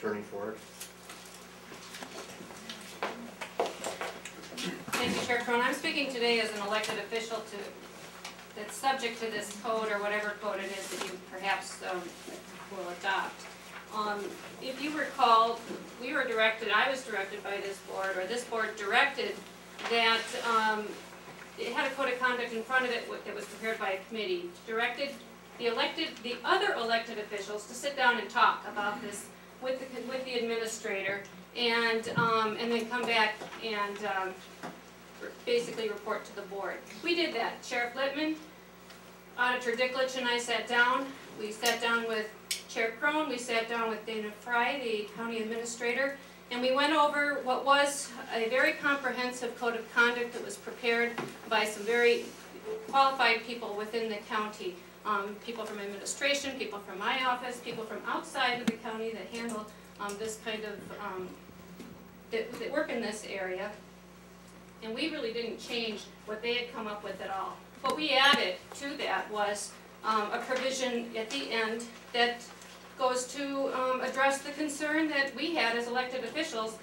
attorney for it. Thank you, Chair Crone. I'm speaking today as an elected official that's subject to this code or whatever code it is that you perhaps will adopt. If you recall, I was directed by this board, or this board directed that it had a code of conduct in front of it that was prepared by a committee, directed the other elected officials to sit down and talk about this with the administrator, and then come back and basically report to the board. We did that. Sheriff Littman, Auditor Dicklich, and I sat down. We sat down with Chair Crone, we sat down with Dana Fry, the county administrator, and we went over what was a very comprehensive code of conduct that was prepared by some very qualified people within the county. People from administration, people from my office, people from outside of the county that handle this kind of, that work in this area. And we really didn't change what they had come up with at all. What we added to that was a provision at the end that goes to address the concern that we had as elected officials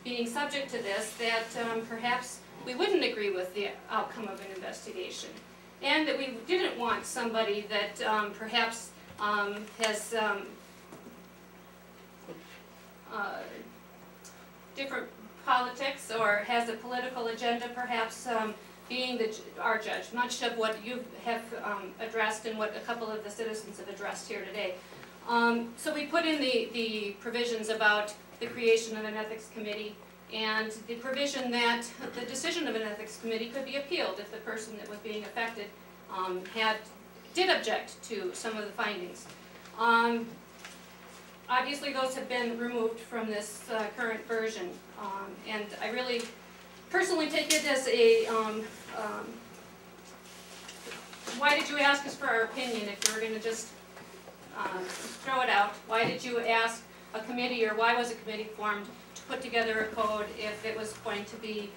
being subject to this, that perhaps we wouldn't agree with the outcome of an investigation. And that we didn't want somebody that perhaps has different politics or has a political agenda, perhaps being our judge. Much of what you have addressed and what a couple of the citizens have addressed here today. So we put in the provisions about the creation of an ethics committee and the provision that the decision of an ethics committee could be appealed if the person that was being affected did object to some of the findings. Obviously those have been removed from this current version, and I really personally take it as a, why did you ask us for our opinion if you were going to just throw it out? Why did you ask a committee, or why was a committee formed to put together a code if it was going to be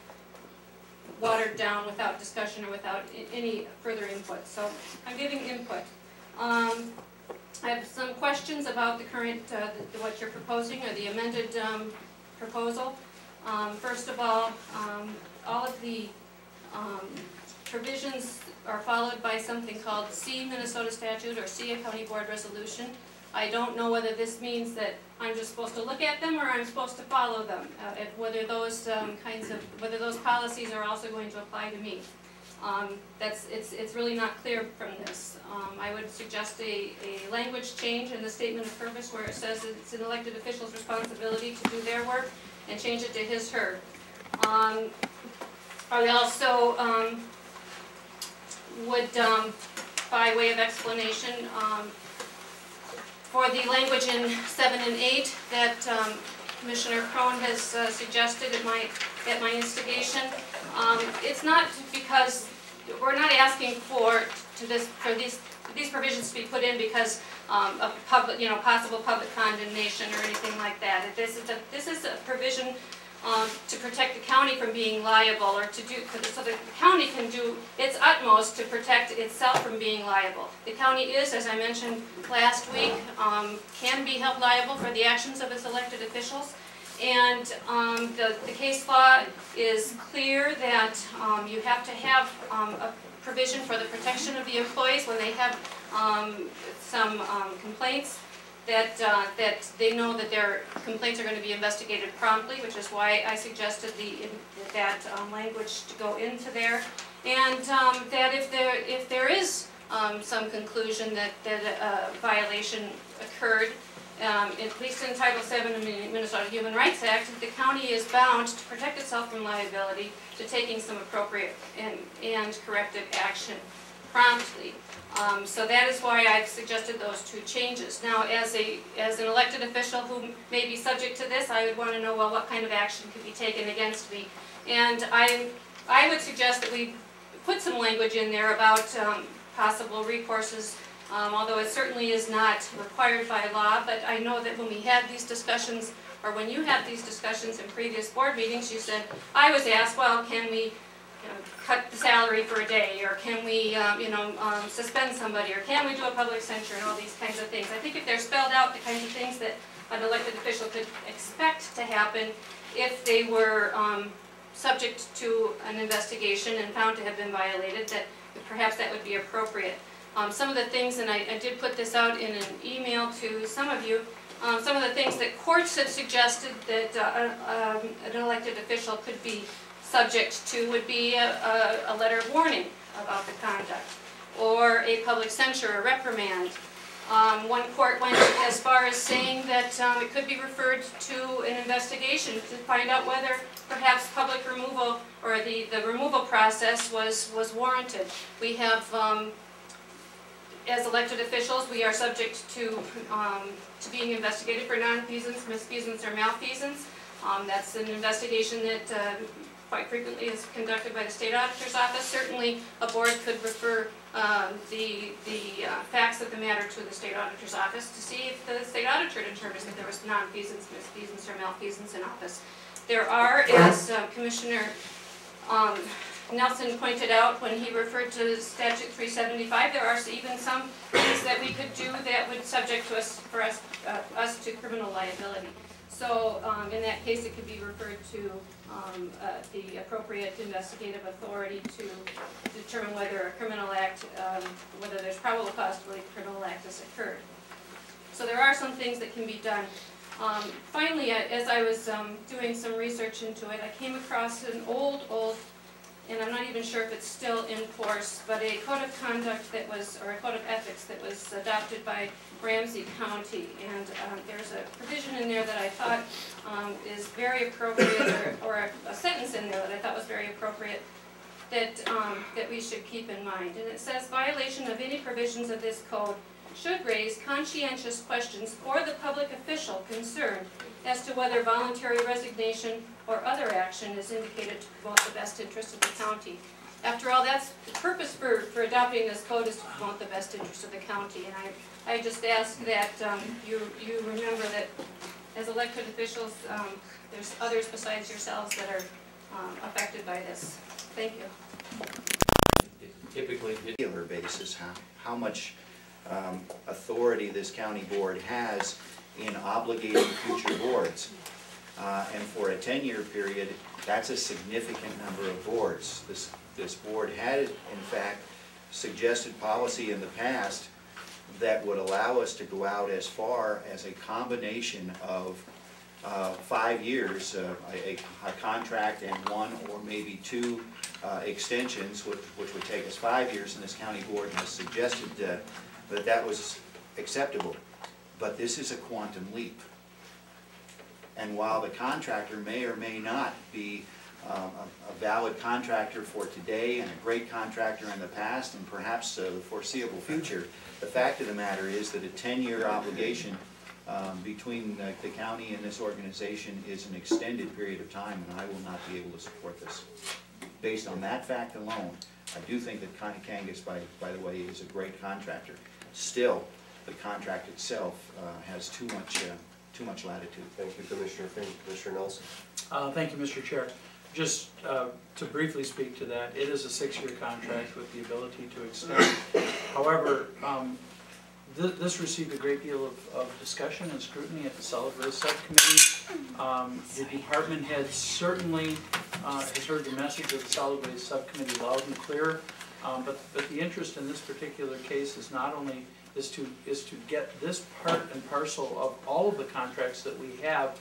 watered down without discussion or without any further input? So I'm giving input. I have some questions about the current, what you're proposing, or the amended proposal. First of all of the provisions are followed by something called C Minnesota statute or C County Board resolution. I don't know whether this means that I'm just supposed to look at them or I'm supposed to follow them, whether those whether those policies are also going to apply to me. It's really not clear from this. I would suggest a language change in the statement of purpose where it says it's an elected official's responsibility to do their work, and change it to his, her. I also would, by way of explanation, for the language in 7 and 8 that Commissioner Crone has suggested at my instigation, it's not because we're not asking for these provisions to be put in because of possible public condemnation or anything like that. This is a provision to protect the county from being liable, or so that the county can do its utmost to protect itself from being liable. The county is, as I mentioned last week, can be held liable for the actions of its elected officials. And the case law is clear that you have to have a provision for the protection of the employees when they have some complaints, that they know that their complaints are going to be investigated promptly, which is why I suggested that language to go into there. And that if there is some conclusion that a violation occurred, at least in Title VII of the Minnesota Human Rights Act, the county is bound to protect itself from liability to taking some appropriate and corrective action promptly. So that is why I've suggested those two changes. Now, as an elected official who may be subject to this, I would want to know, well, what kind of action could be taken against me. And I would suggest that we put some language in there about possible recourses, although it certainly is not required by law. But I know that when we had these discussions, or when you had these discussions in previous board meetings, you said, I was asked, well, can we cut the salary for a day, or can we suspend somebody, or can we do a public censure, and all these kinds of things. I think if they're spelled out, the kinds of things that an elected official could expect to happen if they were subject to an investigation and found to have been violated, that perhaps that would be appropriate. Some of the things, and I did put this out in an email to some of you, some of the things that courts have suggested that an elected official could be subject to would be a letter of warning about the conduct, or a public censure, a reprimand. One court went as far as saying that it could be referred to an investigation to find out whether perhaps public removal or the removal process was warranted. We have, as elected officials, we are subject to being investigated for nonfeasance, misfeasance, or malfeasance. That's an investigation that quite frequently is conducted by the State Auditor's Office. Certainly, a board could refer the facts of the matter to the State Auditor's Office to see if the State Auditor determines that there was nonfeasance, misfeasance, or malfeasance in office. There are, as Commissioner Nelson pointed out when he referred to Statute 375, there are even some things that we could do that would subject to us to criminal liability. So in that case, it could be referred to the appropriate investigative authority to determine whether a criminal act, whether there's probable cause to believe a criminal act has occurred. So there are some things that can be done. Finally, as I was doing some research into it, I came across an old, and I'm not even sure if it's still in force, but a code of conduct that was, or a code of ethics that was adopted by Ramsey County. And there's a provision in there that I thought is very appropriate, or a sentence in there that I thought was very appropriate, that, that we should keep in mind. And it says, violation of any provisions of this code should raise conscientious questions for the public official concerned as to whether voluntary resignation or other action is indicated to promote the best interest of the county. After all, that's the purpose for adopting this code, is to promote the best interest of the county. And I just ask that you remember that as elected officials, there's others besides yourselves that are affected by this. Thank you. Typically, on a regular basis, how much authority this county board has in obligating future boards. And for a 10-year period, that's a significant number of boards. This board had, in fact, suggested policy in the past that would allow us to go out as far as a combination of 5 years, a contract and 1 or maybe 2 extensions, which would take us 5 years, and this county board has suggested that that was acceptable. But this is a quantum leap. And while the contractor may or may not be a valid contractor for today and a great contractor in the past and perhaps the foreseeable future, the fact of the matter is that a 10-year obligation between the county and this organization is an extended period of time, and I will not be able to support this. Based on that fact alone, I do think that Kangas, by the way, is a great contractor. Still, the contract itself has too much latitude. Thank you, Commissioner Fink. Commissioner Nelson. Thank you, Mr. Chair. Just to briefly speak to that, it is a 6-year contract with the ability to extend. However, this received a great deal of discussion and scrutiny at the Solid Waste Subcommittee. The department head certainly has heard the message of the Solid Waste Subcommittee loud and clear. But the interest in this particular case is not only is to get this part and parcel of all of the contracts that we have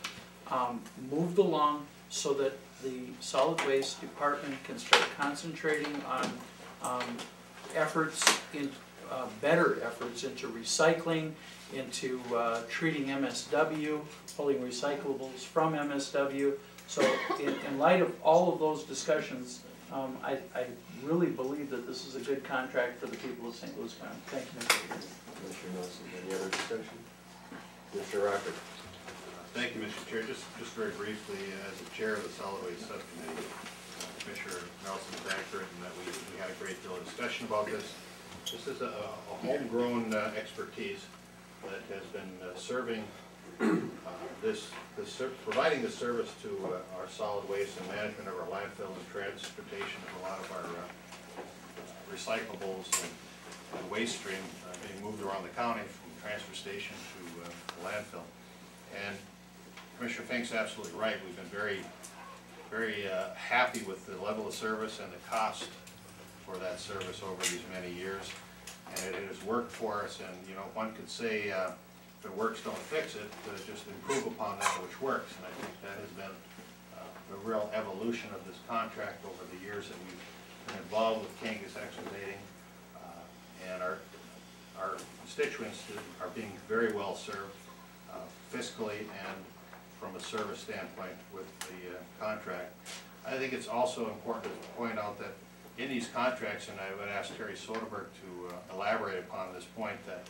moved along so that the solid waste department can start concentrating on efforts in better efforts into recycling, into treating MSW, pulling recyclables from MSW. So in light of all of those discussions, I really believe that this is a good contract for the people of St. Louis County. Thank you, Mr. Chair. Commissioner Nelson, any other discussion? Commissioner Rocker. Thank you, Mr. Chair. Just very briefly, as the chair of the Solid Waste Subcommittee, Commissioner Nelson is accurate in that we had a great deal of discussion about this. This is a homegrown expertise that has been serving providing the service to our solid waste and management of our landfill and transportation of a lot of our recyclables and waste stream being moved around the county from transfer station to landfill. Commissioner Fink's absolutely right. We've been very happy with the level of service and the cost for that service over these many years. And it has worked for us, and you know, one could say if it works, don't fix it, just improve upon that which works. And I think that has been the real evolution of this contract over the years that we've been involved with Kangas Excavating, and our constituents are being very well served fiscally and from a service standpoint with the contract. I think it's also important to point out that in these contracts, and I would ask Terry Soderberg to elaborate upon this point, that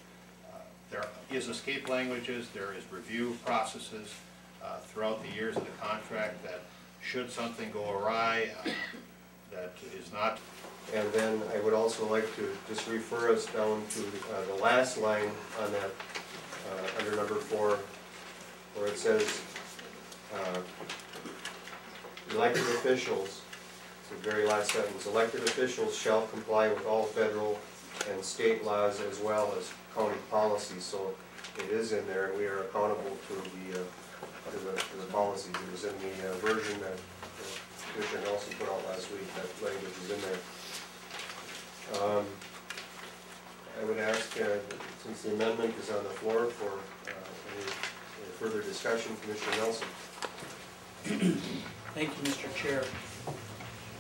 there is escape languages, there is review processes throughout the years of the contract that should something go awry, that is not. And then I would also like to just refer us down to the last line on that, under number 4, where it says, elected officials, it's the very last sentence, elected officials shall comply with all federal and state laws as well as county policies. So it is in there, and we are accountable to the policies. It was in the version that Commissioner Nelson put out last week. That language is in there. I would ask, since the amendment is on the floor, for any further discussion. Commissioner Nelson. Thank you, Mr. Chair.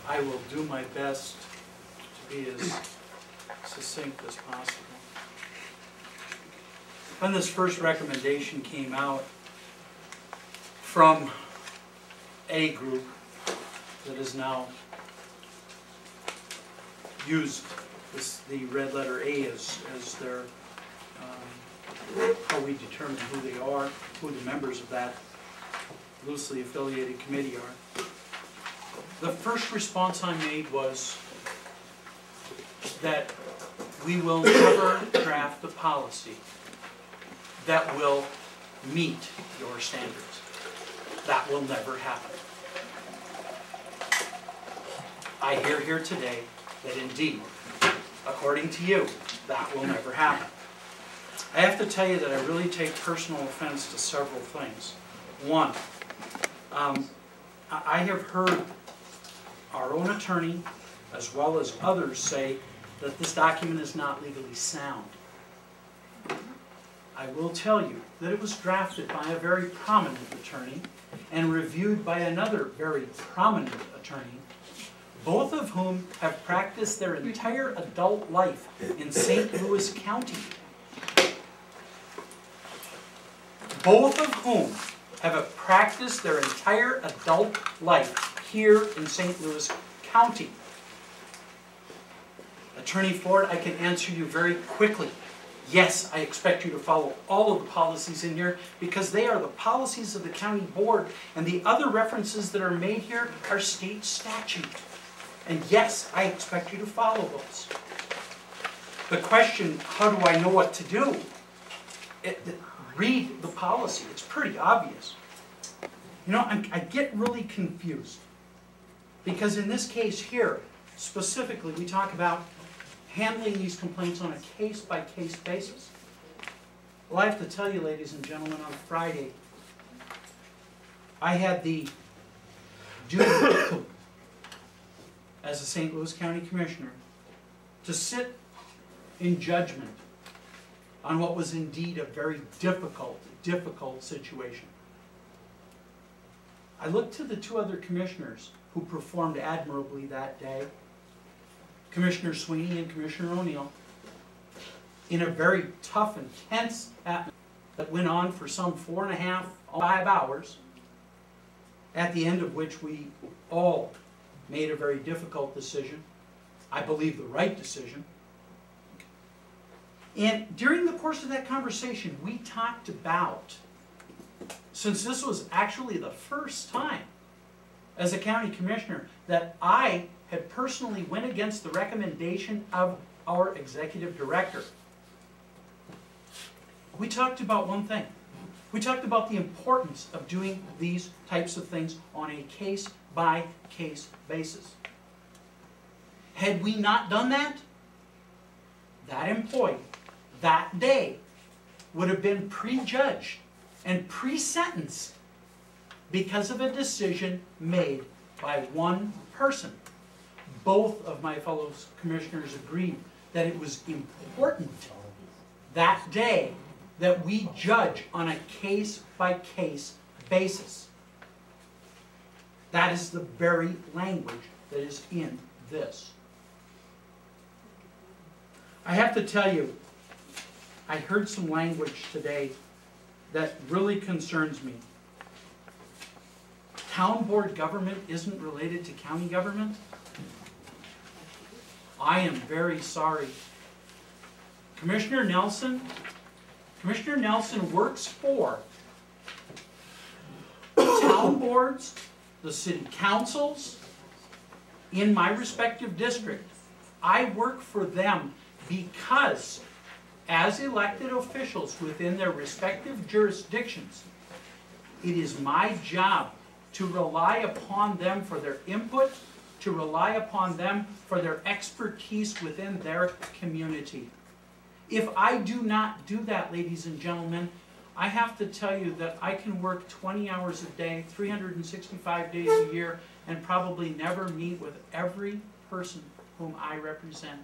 I will do my best to be as succinct as possible. When this first recommendation came out from a group that is now used the red letter A as their, how we determine who they are, who the members of that loosely affiliated committee are. The first response I made was that we will never draft a policy that will meet your standards. That will never happen. I hear here today that indeed, according to you, that will never happen. I have to tell you that I really take personal offense to several things. One, I have heard our own attorney, as well as others, say that this document is not legally sound. I will tell you that it was drafted by a very prominent attorney and reviewed by another very prominent attorney, both of whom have practiced their entire adult life in St. Louis County. Both of whom have practiced their entire adult life here in St. Louis County. Attorney Ford, I can answer you very quickly. Yes, I expect you to follow all of the policies in here because they are the policies of the county board, and the other references that are made here are state statute. And yes, I expect you to follow those. The question, how do I know what to do? Read the policy. It's pretty obvious. You know, I get really confused because in this case here, specifically, we talk about handling these complaints on a case-by-case basis. Well, I have to tell you, ladies and gentlemen, on Friday, I had the duty as a St. Louis County Commissioner to sit in judgment on what was indeed a very difficult situation. I looked to the two other commissioners who performed admirably that day, Commissioner Sweeney and Commissioner O'Neill, in a very tough and tense atmosphere that went on for some 4.5, 5 hours, at the end of which we all made a very difficult decision, I believe the right decision. And during the course of that conversation, we talked about, since this was actually the first time as a county commissioner that I had personally went against the recommendation of our executive director, we talked about one thing. We talked about the importance of doing these types of things on a case-by-case basis. Had we not done that, that employee, that day, would have been prejudged and pre-sentenced because of a decision made by one person. Both of my fellow commissioners agreed that it was important that day that we judge on a case-by-case basis. That is the very language that is in this. I have to tell you, I heard some language today that really concerns me. Town board government isn't related to county government? I am very sorry. Commissioner Nelson works for the town boards, the city councils, in my respective district. I work for them because, as elected officials within their respective jurisdictions, it is my job to rely upon them for their input, to rely upon them for their expertise within their community. If I do not do that, ladies and gentlemen, I have to tell you that I can work 20 hours a day, 365 days a year, and probably never meet with every person whom I represent.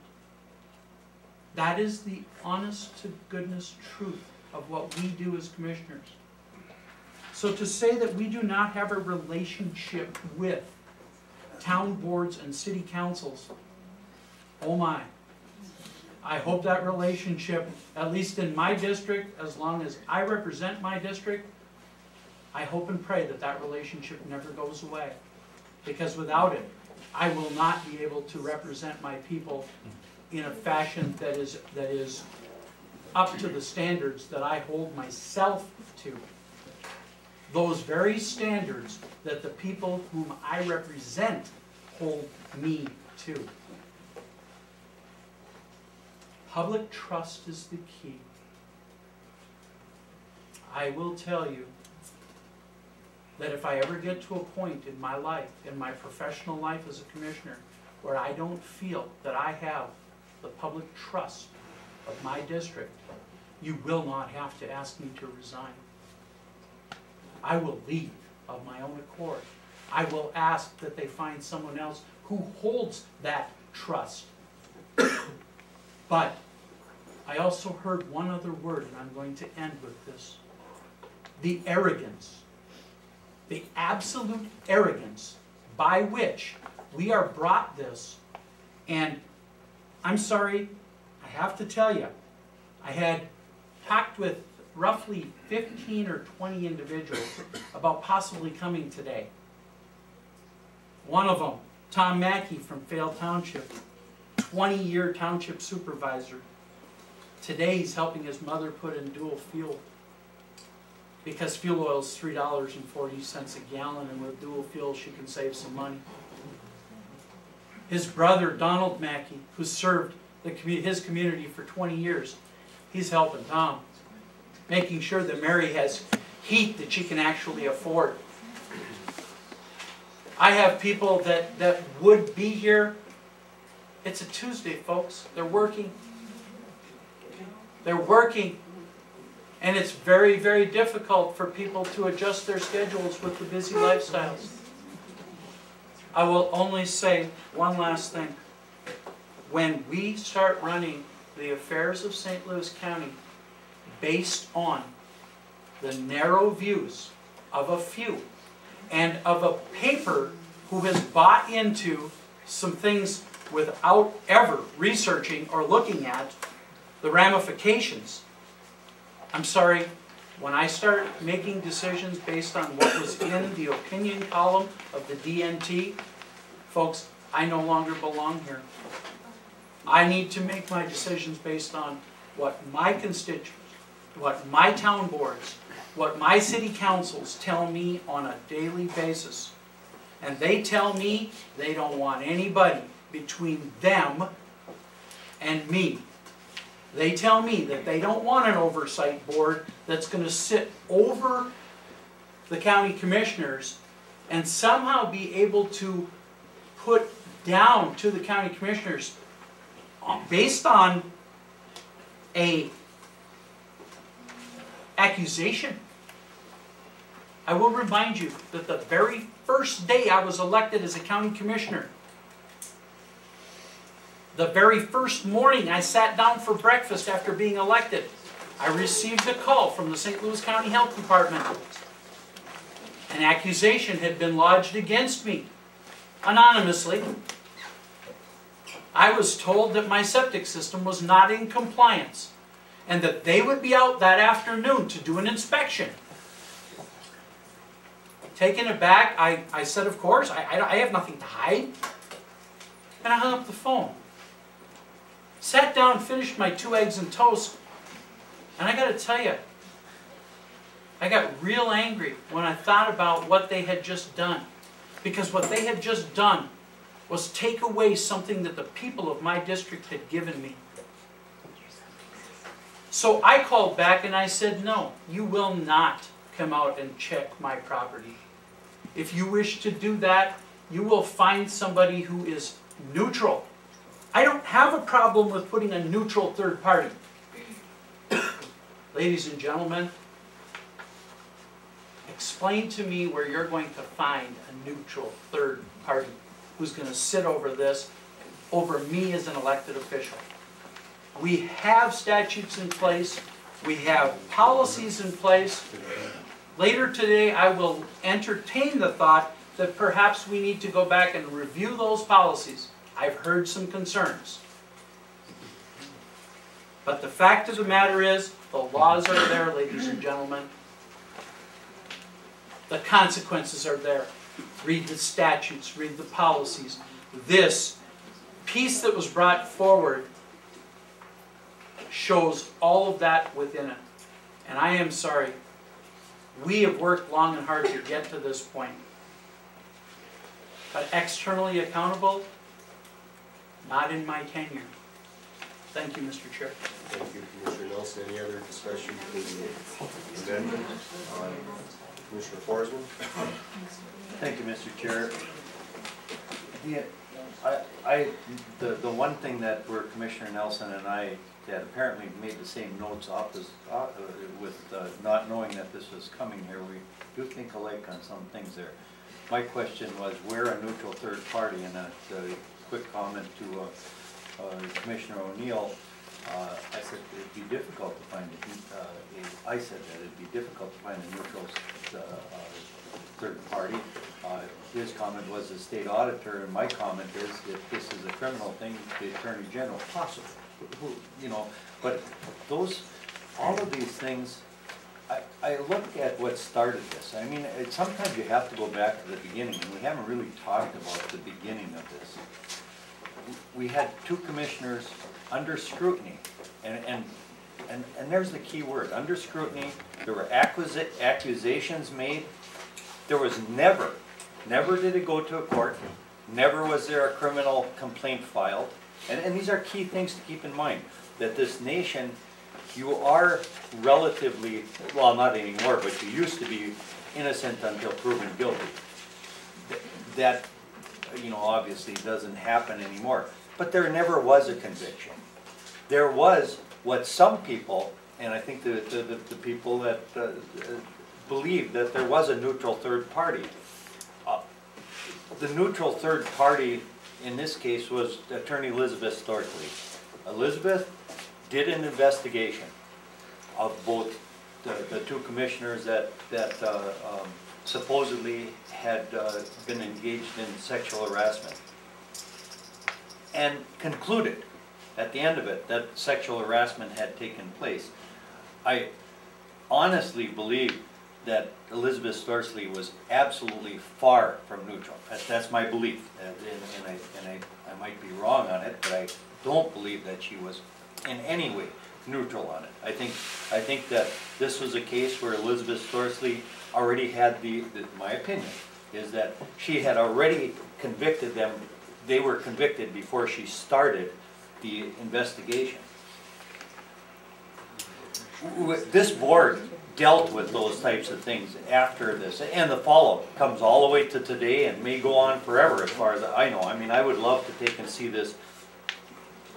That is the honest to goodness truth of what we do as commissioners. So to say that we do not have a relationship with town boards and city councils, oh my. I hope that relationship, at least in my district, as long as I represent my district, I hope and pray that that relationship never goes away. Because without it, I will not be able to represent my people in a fashion that is up to the standards that I hold myself to. Those very standards that the people whom I represent hold me to. Public trust is the key. I will tell you that if I ever get to a point in my life, in my professional life as a commissioner, where I don't feel that I have the public trust of my district, you will not have to ask me to resign. I will leave of my own accord. I will ask that they find someone else who holds that trust. But I also heard one other word, and I'm going to end with this. The arrogance, the absolute arrogance by which we are brought this. And I'm sorry, I have to tell you, I had talked with roughly 15 or 20 individuals about possibly coming today. One of them, Tom Mackey from Vale Township, 20-year township supervisor. Today he's helping his mother put in dual fuel because fuel oil is $3.40 a gallon, and with dual fuel she can save some money. His brother, Donald Mackey, who served his community for 20 years, he's helping Tom, making sure that Mary has heat that she can actually afford. I have people that would be here. It's a Tuesday, folks. They're working. They're working. And it's very, very difficult for people to adjust their schedules with the busy lifestyles. I will only say one last thing. When we start running the affairs of St. Louis County based on the narrow views of a few and of a paper who has bought into some things without ever researching or looking at the ramifications. I'm sorry, when I start making decisions based on what was in the opinion column of the DNT, folks, I no longer belong here. I need to make my decisions based on what my constituents, what my town boards, what my city councils tell me on a daily basis. And they tell me they don't want anybody between them and me. They tell me that they don't want an oversight board that's going to sit over the county commissioners and somehow be able to put down to the county commissioners based on a accusation. I will remind you that the very first day I was elected as a county commissioner, the very first morning I sat down for breakfast after being elected, I received a call from the St. Louis County Health Department. An accusation had been lodged against me, anonymously. I was told that my septic system was not in compliance and that they would be out that afternoon to do an inspection. Taken aback, I said, of course, I have nothing to hide. And I hung up the phone. Sat down, finished my 2 eggs and toast, and I got to tell you, I got real angry when I thought about what they had just done. Because what they had just done was take away something that the people of my district had given me. So I called back and I said, no, you will not come out and check my property. If you wish to do that, you will find somebody who is neutral. I don't have a problem with putting a neutral third party. Ladies and gentlemen, explain to me where you're going to find a neutral third party who's going to sit over this, over me as an elected official. We have statutes in place. We have policies in place. Later today, I will entertain the thought that perhaps we need to go back and review those policies. I've heard some concerns. But the fact of the matter is, the laws are there, ladies and gentlemen. The consequences are there. Read the statutes, read the policies. This piece that was brought forward shows all of that within it. And I am sorry. We have worked long and hard to get to this point. But externally accountable, not in my tenure. Thank you, Mr. Chair. Thank you, Commissioner Nelson. Any other discussion for the amendment? Commissioner Forsman? Thank you, Mr. Chair. The one thing that where Commissioner Nelson and I had apparently made the same notes with not knowing that this was coming here, we do think alike on some things there. My question was where a neutral third party, and a quick comment to Commissioner O'Neill. I said it'd be difficult to find I said that it'd be difficult to find a neutral third party. His comment was the state auditor, and my comment is if this is a criminal thing, the Attorney General, possibly. You know, but all of these things, I look at what started this. I mean, sometimes you have to go back to the beginning, and we haven't really talked about the beginning of this. We had 2 commissioners under scrutiny, and there's the key word, under scrutiny. There were accusations made. There was never did it go to a court, never was there a criminal complaint filed. And these are key things to keep in mind, that this nation, you are relatively, well, not anymore, but you used to be innocent until proven guilty. That, you know, obviously doesn't happen anymore. But there never was a conviction. There was what some people, and I think the people that believe that there was a neutral third party. The neutral third party in this case was Attorney Elizabeth Storkley. Elizabeth did an investigation of both the 2 commissioners that supposedly had been engaged in sexual harassment, and concluded at the end of it that sexual harassment had taken place. I honestly believe that Elizabeth Storkley was absolutely far from neutral. That's my belief, and I might be wrong on it, but I don't believe that she was in any way neutral on it. I think that this was a case where Elizabeth Storkley already had my opinion is that she had already convicted them. They were convicted before she started the investigation. This board dealt with those types of things after this, and the follow-up comes all the way to today and may go on forever as far as I know. I mean, I would love to take and see this,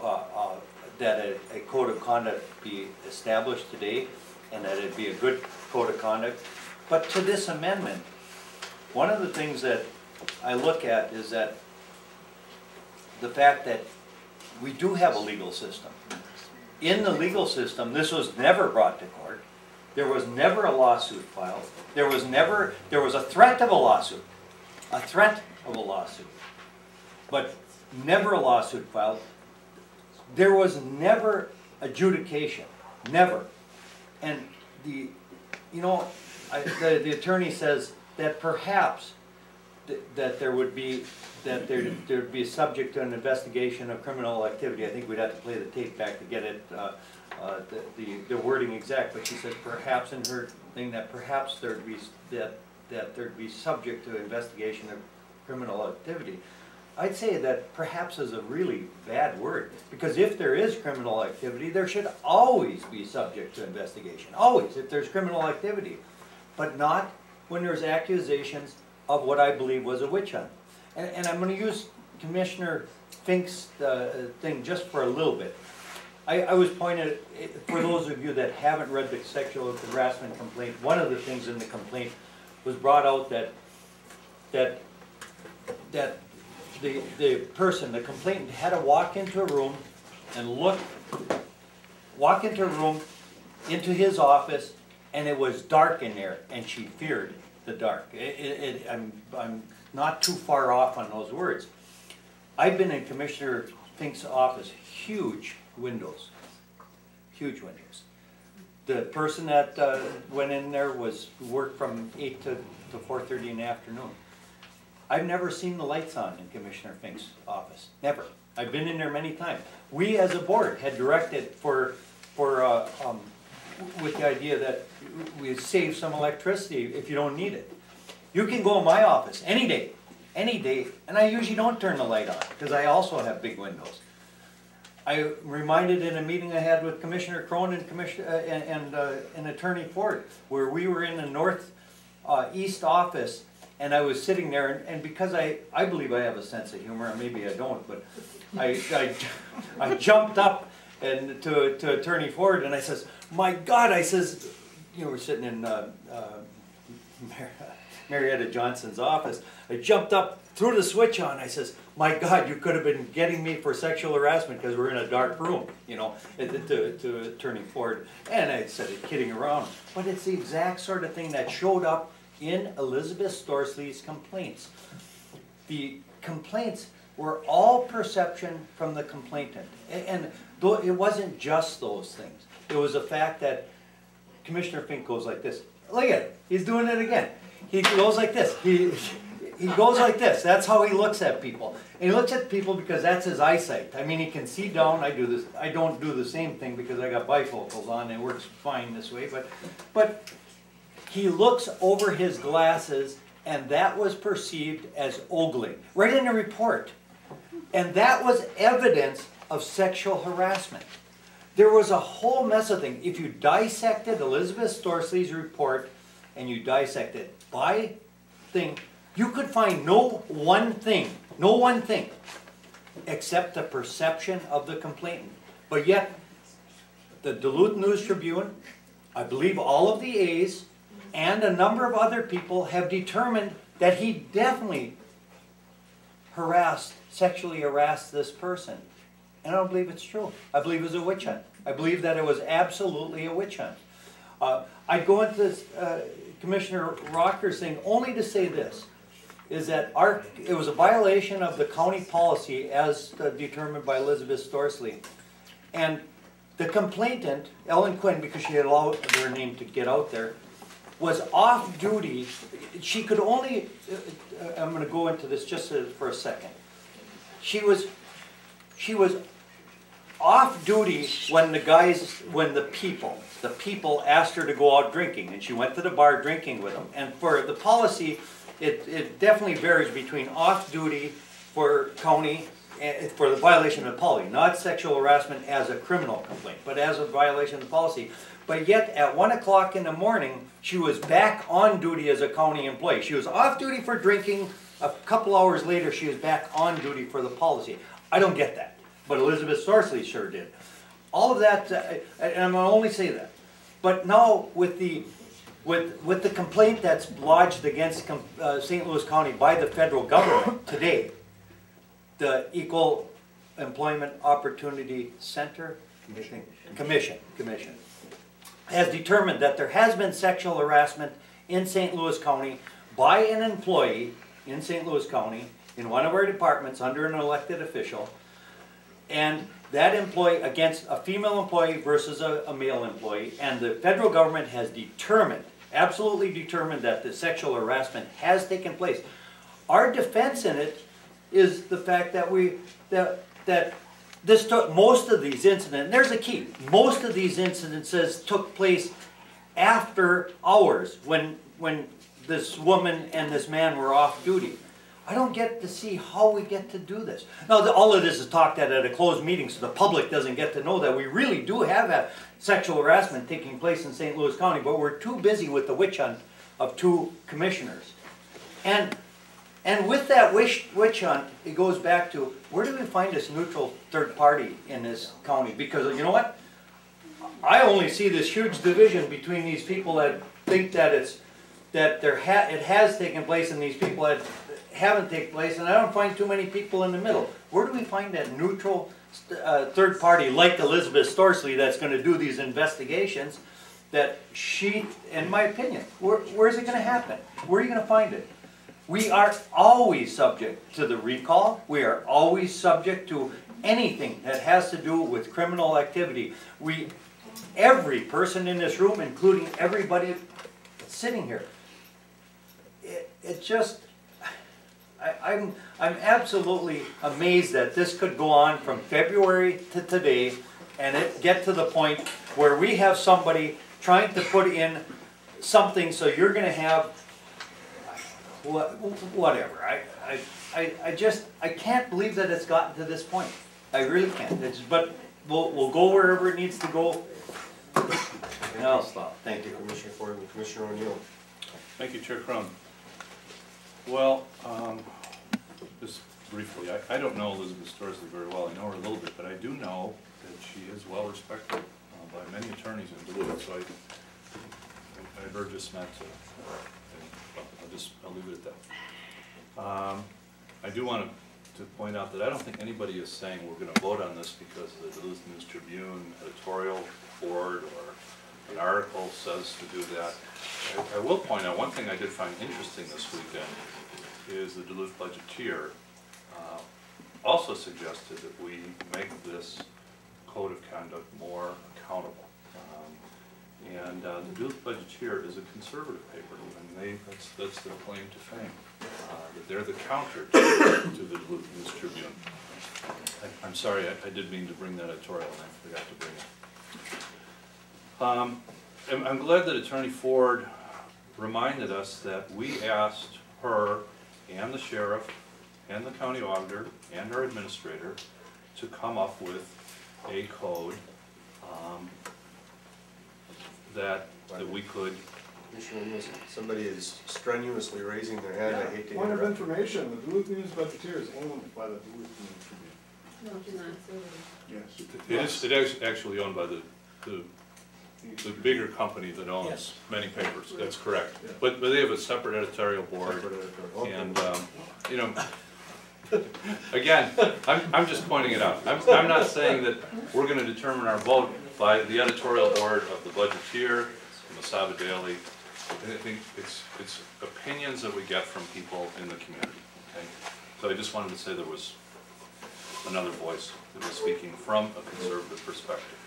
that a code of conduct be established today, and that it be a good code of conduct. But to this amendment, one of the things that I look at is that the fact that we do have a legal system. In the legal system, this was never brought to court. There was never a lawsuit filed. There was a threat of a lawsuit. A threat of a lawsuit. But never a lawsuit filed. There was never adjudication. Never. And the attorney says that perhaps that there would be there'd be subject to an investigation of criminal activity. I think we'd have to play the tape back to get it the wording exact. But she said perhaps in her thing that perhaps there'd be there'd be subject to investigation of criminal activity. I'd say that perhaps is a really bad word, because if there is criminal activity, there should always be subject to investigation. Always, if there's criminal activity, but not when there's accusations of what I believe was a witch hunt. And I'm going to use Commissioner Fink's thing just for a little bit. I was pointed, for those of you that haven't read the sexual harassment complaint, one of the things in the complaint was brought out that the person, the complainant, had to walk into a room and walk into a room, into his office, and it was dark in there, and she feared the dark. I'm not too far off on those words. I've been in Commissioner Fink's office, huge windows, huge windows. The person that went in there worked from 8 to 4:30 in the afternoon. I've never seen the lights on in Commissioner Fink's office, never. I've been in there many times. We as a board had directed with the idea that we save some electricity if you don't need it. You can go in my office any day, and I usually don't turn the light on because I also have big windows. I reminded in a meeting I had with Commissioner Crone and Attorney Ford, where we were in the northeast office, and I was sitting there, and because I believe I have a sense of humor, and maybe I don't, but I jumped up and to Attorney Ford, and I says, "My God," I says, we're sitting in Marietta Johnson's office. I jumped up, threw the switch on. I says, "My God, you could have been getting me for sexual harassment because we're in a dark room," to Attorney Ford. And I said it kidding around, but it's the exact sort of thing that showed up in Elizabeth Storsley's complaints. The complaints were all perception from the complainant. And though it wasn't just those things. It was the fact that Commissioner Fink goes like this. Look at it. He's doing it again. He goes like this. He goes like this. That's how he looks at people. And he looks at people because that's his eyesight. I mean, he can see down. I do this. I don't do the same thing because I got bifocals on. It works fine this way. But he looks over his glasses, and that was perceived as ogling. Right in the report. And that was evidence of sexual harassment. There was a whole mess of things. If you dissected Elizabeth Storsley's report, and you dissected it by thing, you could find no one thing, except the perception of the complainant. But yet, the Duluth News Tribune, I believe all of the A's, and a number of other people have determined that he definitely sexually harassed this person. And I don't believe it's true. I believe it was a witch hunt. I believe that it was absolutely a witch hunt. I go into this Commissioner Rocker's thing only to say this, is that it was a violation of the county policy as determined by Elizabeth Storsley. And the complainant, Ellen Quinn, because she had allowed her name to get out there, was off duty. She could only, I'm going to go into this just for a second. She was off duty when the people asked her to go out drinking, and she went to the bar drinking with them. And for the policy, it definitely varies between off duty for county, for the violation of the policy, not sexual harassment as a criminal complaint, but as a violation of the policy. But yet, at 1 o'clock in the morning, she was back on duty as a county employee. She was off duty for drinking. A couple hours later, she was back on duty for the policy. I don't get that, but Elizabeth Storsley sure did. All of that, and I'm going to only say that. But now, with with the complaint that's lodged against St. Louis County by the federal government today, the Equal Employment Opportunity Center, Commission, has determined that there has been sexual harassment in St. Louis County by an employee in St. Louis County in one of our departments under an elected official, and that employee against a female employee versus a male employee, and the federal government has determined, absolutely determined, that the sexual harassment has taken place. Our defense in it is the fact that that this took, most of these incidents, and there's a key, most of these incidences took place after hours when this woman and this man were off duty. I don't get to see how we get to do this. Now, all of this is talked at a closed meeting, so the public doesn't get to know that we really do have sexual harassment taking place in St. Louis County, but we're too busy with the witch hunt of 2 commissioners. And with that witch hunt, it goes back to, where do we find this neutral third party in this county? Because you know what? I only see this huge division between these people that think that it has taken place and these people that haven't taken place, and I don't find too many people in the middle. Where do we find that neutral third party like Elizabeth Storsley that's going to do these investigations? That she, in my opinion, where is it going to happen? Where are you going to find it? We are always subject to the recall. We are always subject to anything that has to do with criminal activity. Every person in this room, including everybody sitting here, it just, I'm absolutely amazed that this could go on from February to today and it get to the point where we have somebody trying to put in something so you're going to have whatever. I can't believe that it's gotten to this point. I really can't. But we'll go wherever it needs to go. And I'll stop. Thank you. Commissioner Ford and Commissioner O'Neill. Thank you, Chair Crum. Well, just briefly, I don't know Elizabeth Storsley very well. I know her a little bit, but I do know that she is well respected by many attorneys in Duluth. So I heard just meant to. I'll leave it at that. I do want to point out that I don't think anybody is saying we're going to vote on this because the Duluth News Tribune editorial board or an article says to do that. I will point out one thing I did find interesting this weekend is the Duluth Budgeteer also suggested that we make this code of conduct more accountable. And the Duluth Budgeteer is a conservative paper, and that's their claim to fame. That they're the counter to the Duluth News Tribune. I'm sorry, I did mean to bring that editorial, and I forgot to bring it. I'm glad that Attorney Ford reminded us that we asked her and the sheriff and the county auditor and our administrator to come up with a code that we could. Commissioner O'Neill, somebody is strenuously raising their hand. I hate to Point of interrupt. information, the Duluth News Budgeteer is owned by the Duluth News Tribune. No, it's not. Yes. It is actually owned by the bigger company that owns many papers. That's correct. Yeah. But they have a separate editorial board, Separate editorial. Okay. and you know, again, I'm just pointing it out. I'm not saying that we're going to determine our vote by the editorial board of the Budgeteer, the Mesaba Daily. I think it's opinions that we get from people in the community. Okay, so I just wanted to say there was another voice that was speaking from a conservative perspective.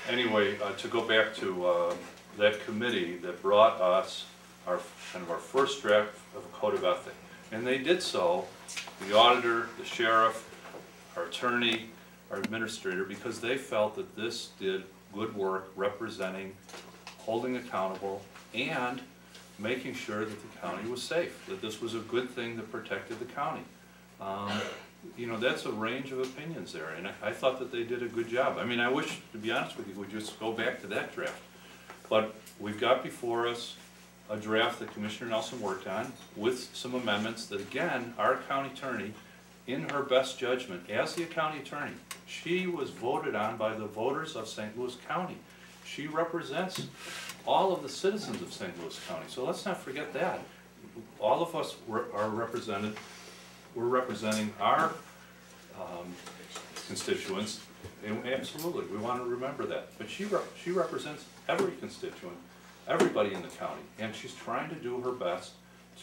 Anyway, to go back to that committee that brought us our first draft of a code of ethics, and they did so, the auditor, the sheriff, our attorney, our administrator, because they felt that this did good work representing, holding accountable, and making sure that the county was safe, that this was a good thing that protected the county. You know, that's a range of opinions there, and I thought that they did a good job. I mean, I wish, to be honest with you, we'd just go back to that draft. But we've got before us a draft that Commissioner Nelson worked on with some amendments that, again, our county attorney, in her best judgment, as the county attorney, she was voted on by the voters of St. Louis County. she represents all of the citizens of St. Louis County, so let's not forget that. All of us are represented, we're representing our constituents, and absolutely, we want to remember that. But she represents every constituent, everybody in the county, and she's trying to do her best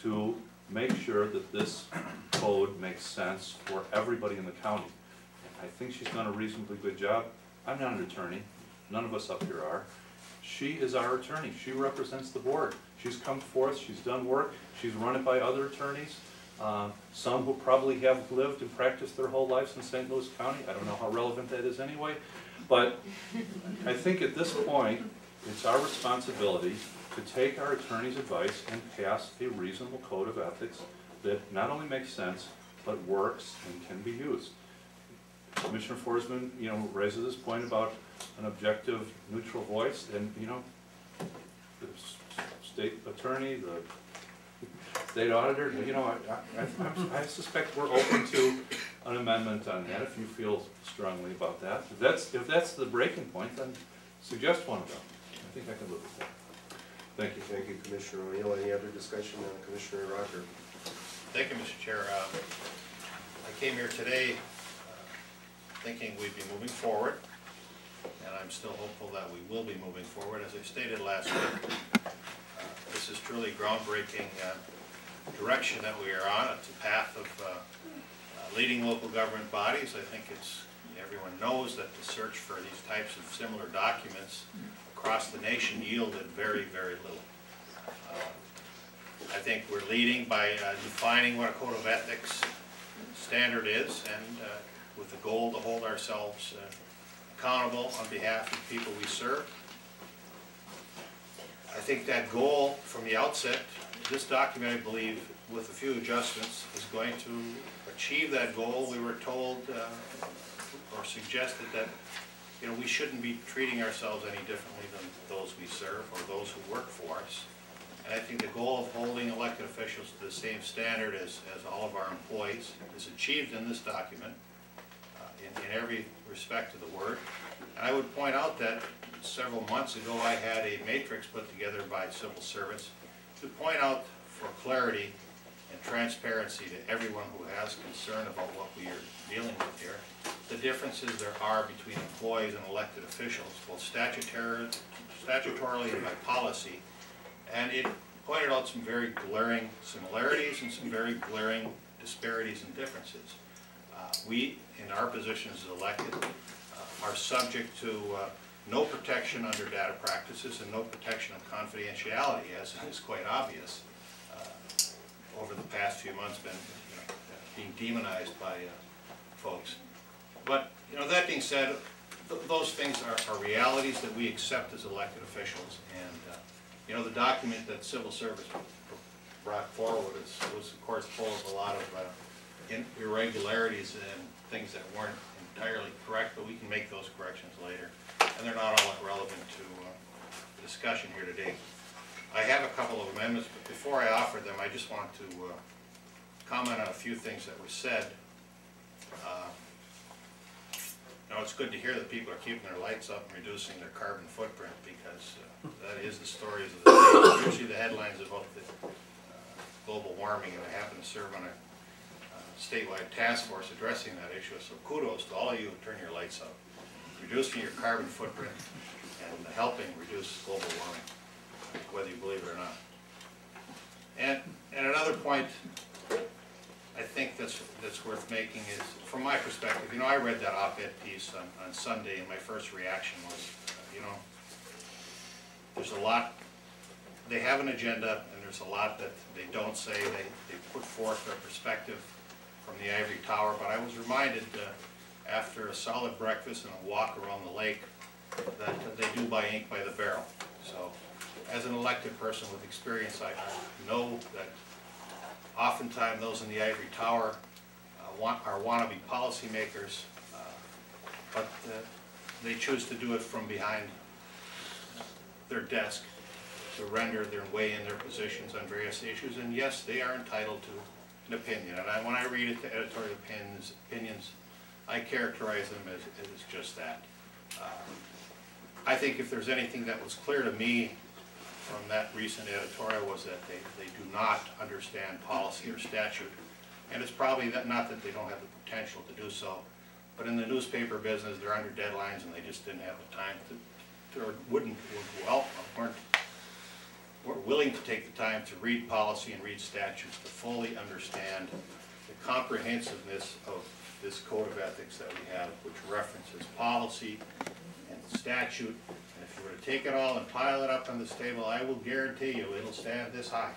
to make sure that this code makes sense for everybody in the county. And I think she's done a reasonably good job. I'm not an attorney, none of us up here are. She is our attorney, she represents the board. She's come forth, she's done work, she's run it by other attorneys, some who probably have lived and practiced their whole lives in St. Louis County. I don't know how relevant that is anyway, but I think at this point, it's our responsibility to take our attorney's advice and pass a reasonable code of ethics that not only makes sense, but works and can be used. Commissioner Forsman, raises this point about an objective, neutral voice, and, the state attorney, the state auditor, I suspect we're open to an amendment on that if you feel strongly about that. If that's the breaking point, then suggest one of them. I think I can live with that. Thank you. Thank you, Commissioner O'Neill. Any other discussion on Commissioner Rocker? Thank you, Mr. Chair. I came here today thinking we'd be moving forward, and I'm still hopeful that we will be moving forward. As I stated last week, this is truly groundbreaking direction that we are on. It's a path of leading local government bodies. I think everyone knows that the search for these types of similar documents across the nation yielded very, very little. I think we're leading by defining what a code of ethics standard is, and with the goal to hold ourselves accountable on behalf of the people we serve. I think that goal from the outset, this document, I believe, with a few adjustments, is going to achieve that goal. We were told or suggested that we shouldn't be treating ourselves any differently than those we serve or those who work for us. And I think the goal of holding elected officials to the same standard as all of our employees is achieved in this document in every respect of the word. And I would point out that several months ago I had a matrix put together by civil servants to point out for clarity and transparency to everyone who has concern about what we are dealing with here, the differences there are between employees and elected officials, both statutorily and by policy. And it pointed out some very glaring similarities and some very glaring disparities and differences. We, in our positions as elected, are subject to no protection under data practices and no protection of confidentiality, as is quite obvious over the past few months, being demonized by folks. But that being said, those things are realities that we accept as elected officials, and the document that civil service brought forward was of course full of a lot of irregularities and things that weren't entirely correct, but we can make those corrections later, and they're not all relevant to the discussion here today. I have a couple of amendments, but before I offer them, I just want to comment on a few things that were said. It's good to hear that people are keeping their lights up and reducing their carbon footprint, because that is the stories of the day. Usually the headlines about the global warming, and I happen to serve on a statewide task force addressing that issue, so kudos to all of you who turn your lights up, reducing your carbon footprint and helping reduce global warming, whether you believe it or not. And another point I think that's worth making is, from my perspective, I read that op-ed piece on Sunday, and my first reaction was, there's a lot, they have an agenda, and there's a lot that they don't say. They put forth their perspective from the ivory tower, but I was reminded after a solid breakfast and a walk around the lake that they do buy ink by the barrel. So as an elected person with experience, I know that oftentimes those in the ivory tower are wannabe policymakers, but they choose to do it from behind their desk to render their way in their positions on various issues. And yes, they are entitled to an opinion. And when I read it, the editorial opinions, I characterize them as just that. I think if there's anything that was clear to me from that recent editorial was that they do not understand policy or statute. And it's probably not that they don't have the potential to do so, but in the newspaper business, they're under deadlines and they just didn't have the time to or weren't willing to take the time to read policy and read statutes to fully understand the comprehensiveness of this code of ethics that we have, which references policy and statute. And if you were to take it all and pile it up on this table, I will guarantee you it'll stand this high.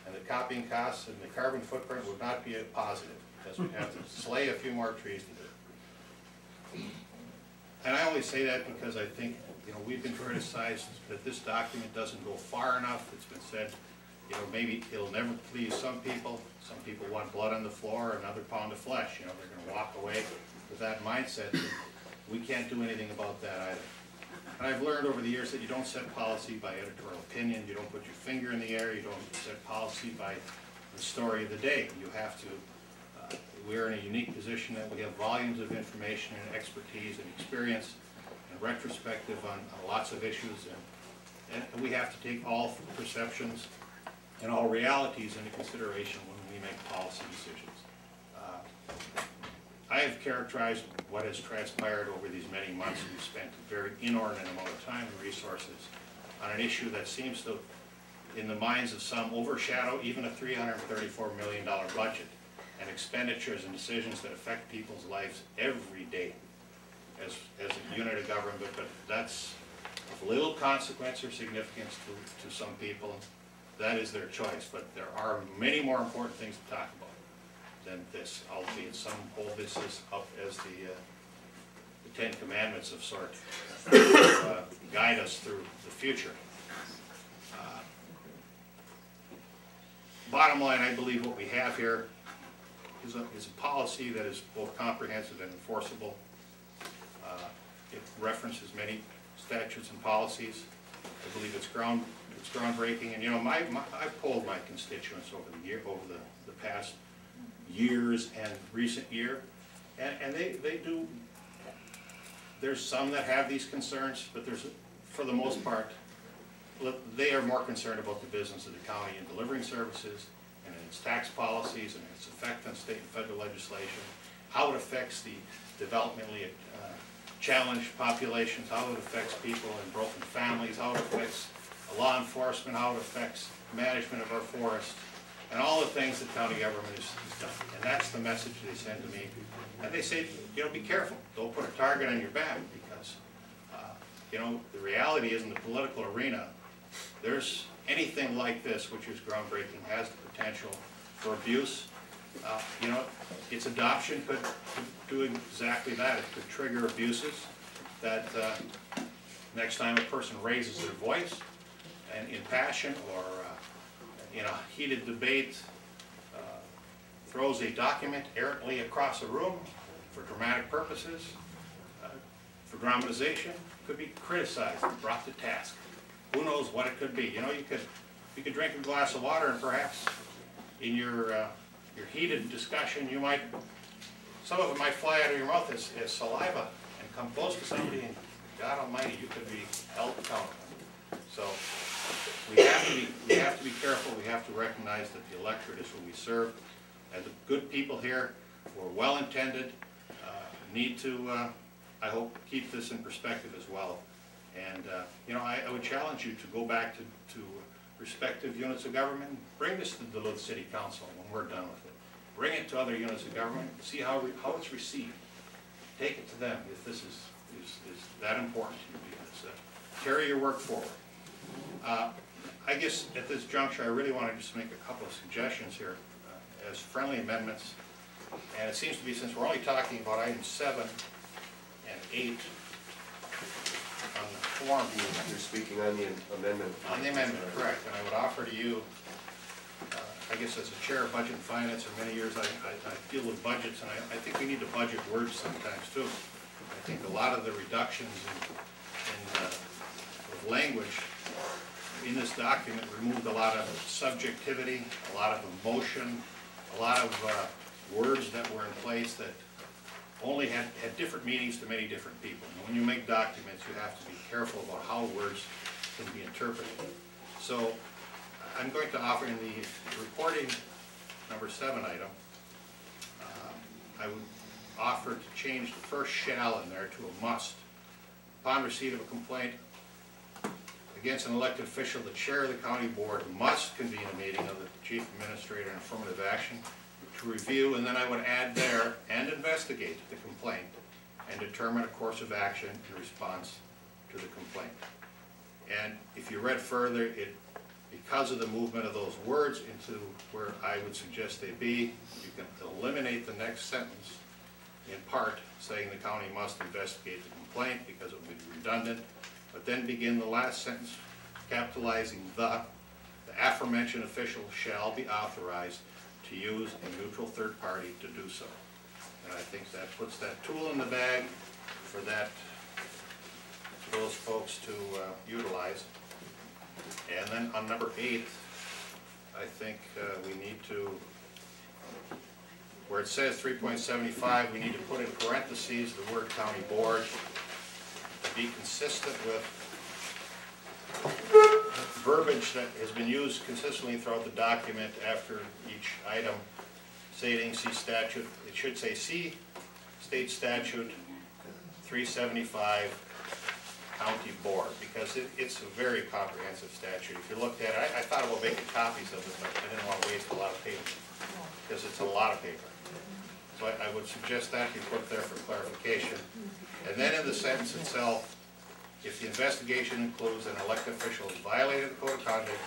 And the copying costs and the carbon footprint would not be a positive, because we have to slay a few more trees to do it. And I only say that because I think, you know, we've been criticized that this document doesn't go far enough. It's been said, you know, maybe it'll never please some people. Some people want blood on the floor, another pound of flesh. You know, they're going to walk away with that mindset. We can't do anything about that either. And I've learned over the years that you don't set policy by editorial opinion. You don't put your finger in the air. You don't set policy by the story of the day. You have to, we're in a unique position that we have volumes of information and expertise and experience and retrospective on lots of issues. And we have to take all perceptions and all realities into consideration when we make policy decisions. I have characterized what has transpired over these many months. We've spent a very inordinate amount of time and resources on an issue that seems to, in the minds of some, overshadow even a $334 million budget and expenditures and decisions that affect people's lives every day as a unit of government. But that's of little consequence or significance to some people. That is their choice. But there are many more important things to talk about than this, albeit some hold this up as the Ten Commandments of sort guide us through the future. Bottom line, I believe what we have here is a policy that is both comprehensive and enforceable. It references many statutes and policies. I believe it's groundbreaking. And you know, I've polled my constituents over the past years and recent year, and they do. There's some that have these concerns, but there's, for the most part, they are more concerned about the business of the county in delivering services and its tax policies and its effect on state and federal legislation, how it affects the developmentally challenged populations, how it affects people in broken families, how it affects law enforcement, how it affects management of our forests, and all the things that county government has done. And that's the message they send to me. And they say, you know, be careful. Don't put a target on your back, because, you know, the reality is in the political arena, there's anything like this, which is groundbreaking, has the potential for abuse. You know, its adoption could do exactly that. It could trigger abuses that next time a person raises their voice and in passion or in a heated debate, throws a document errantly across a room for dramatic purposes, for dramatization, could be criticized and brought to task. Who knows what it could be? You know, you could drink a glass of water and perhaps in your heated discussion, some of it might fly out of your mouth as saliva and come close to somebody, and God Almighty, you could be held accountable. So we have to be careful. We have to recognize that the electorate is who we serve, and the good people here who are well intended need to, I hope, keep this in perspective as well. And you know, I would challenge you to go back to respective units of government, bring this to the Duluth City Council when we're done with it. Bring it to other units of government, see how it's received. Take it to them if this is that important to you. Carry your work forward. I guess at this juncture, I really want to just make a couple of suggestions here as friendly amendments. And it seems to be, since we're only talking about items 7 and 8 on the form. You're speaking on the amendment. On the amendment, correct. And I would offer to you, I guess as a chair of Budget and Finance for many years, I deal with budgets, and I think we need to budget words sometimes too. I think a lot of the reductions of language in this document removed a lot of subjectivity, a lot of emotion, a lot of words that were in place that only had different meanings to many different people. And when you make documents, you have to be careful about how words can be interpreted. So I'm going to offer in the reporting number 7 item, I would offer to change the first shall in there to a must. Upon receipt of a complaint against an elected official, the chair of the county board must convene a meeting of the chief administrator in affirmative action to review, and then I would add there, and investigate the complaint and determine a course of action in response to the complaint. And if you read further, because of the movement of those words into where I would suggest they be, you can eliminate the next sentence in part saying the county must investigate the complaint because it would be redundant, but then begin the last sentence capitalizing the aforementioned official shall be authorized to use a neutral third party to do so. And I think that puts that tool in the bag for those folks to utilize. And then on number 8, I think we need to, where it says 3.75, we need to put in parentheses the word county board to be consistent with verbiage that has been used consistently throughout the document after each item, stating see statute. It should say see state statute 375 county board, because it's a very comprehensive statute. If you looked at it, I thought about making copies of it, but I didn't want to waste a lot of paper, because it's a lot of paper. So I would suggest that be put there for clarification. And then in the sentence itself, if the investigation includes an elected official has violated the code of conduct,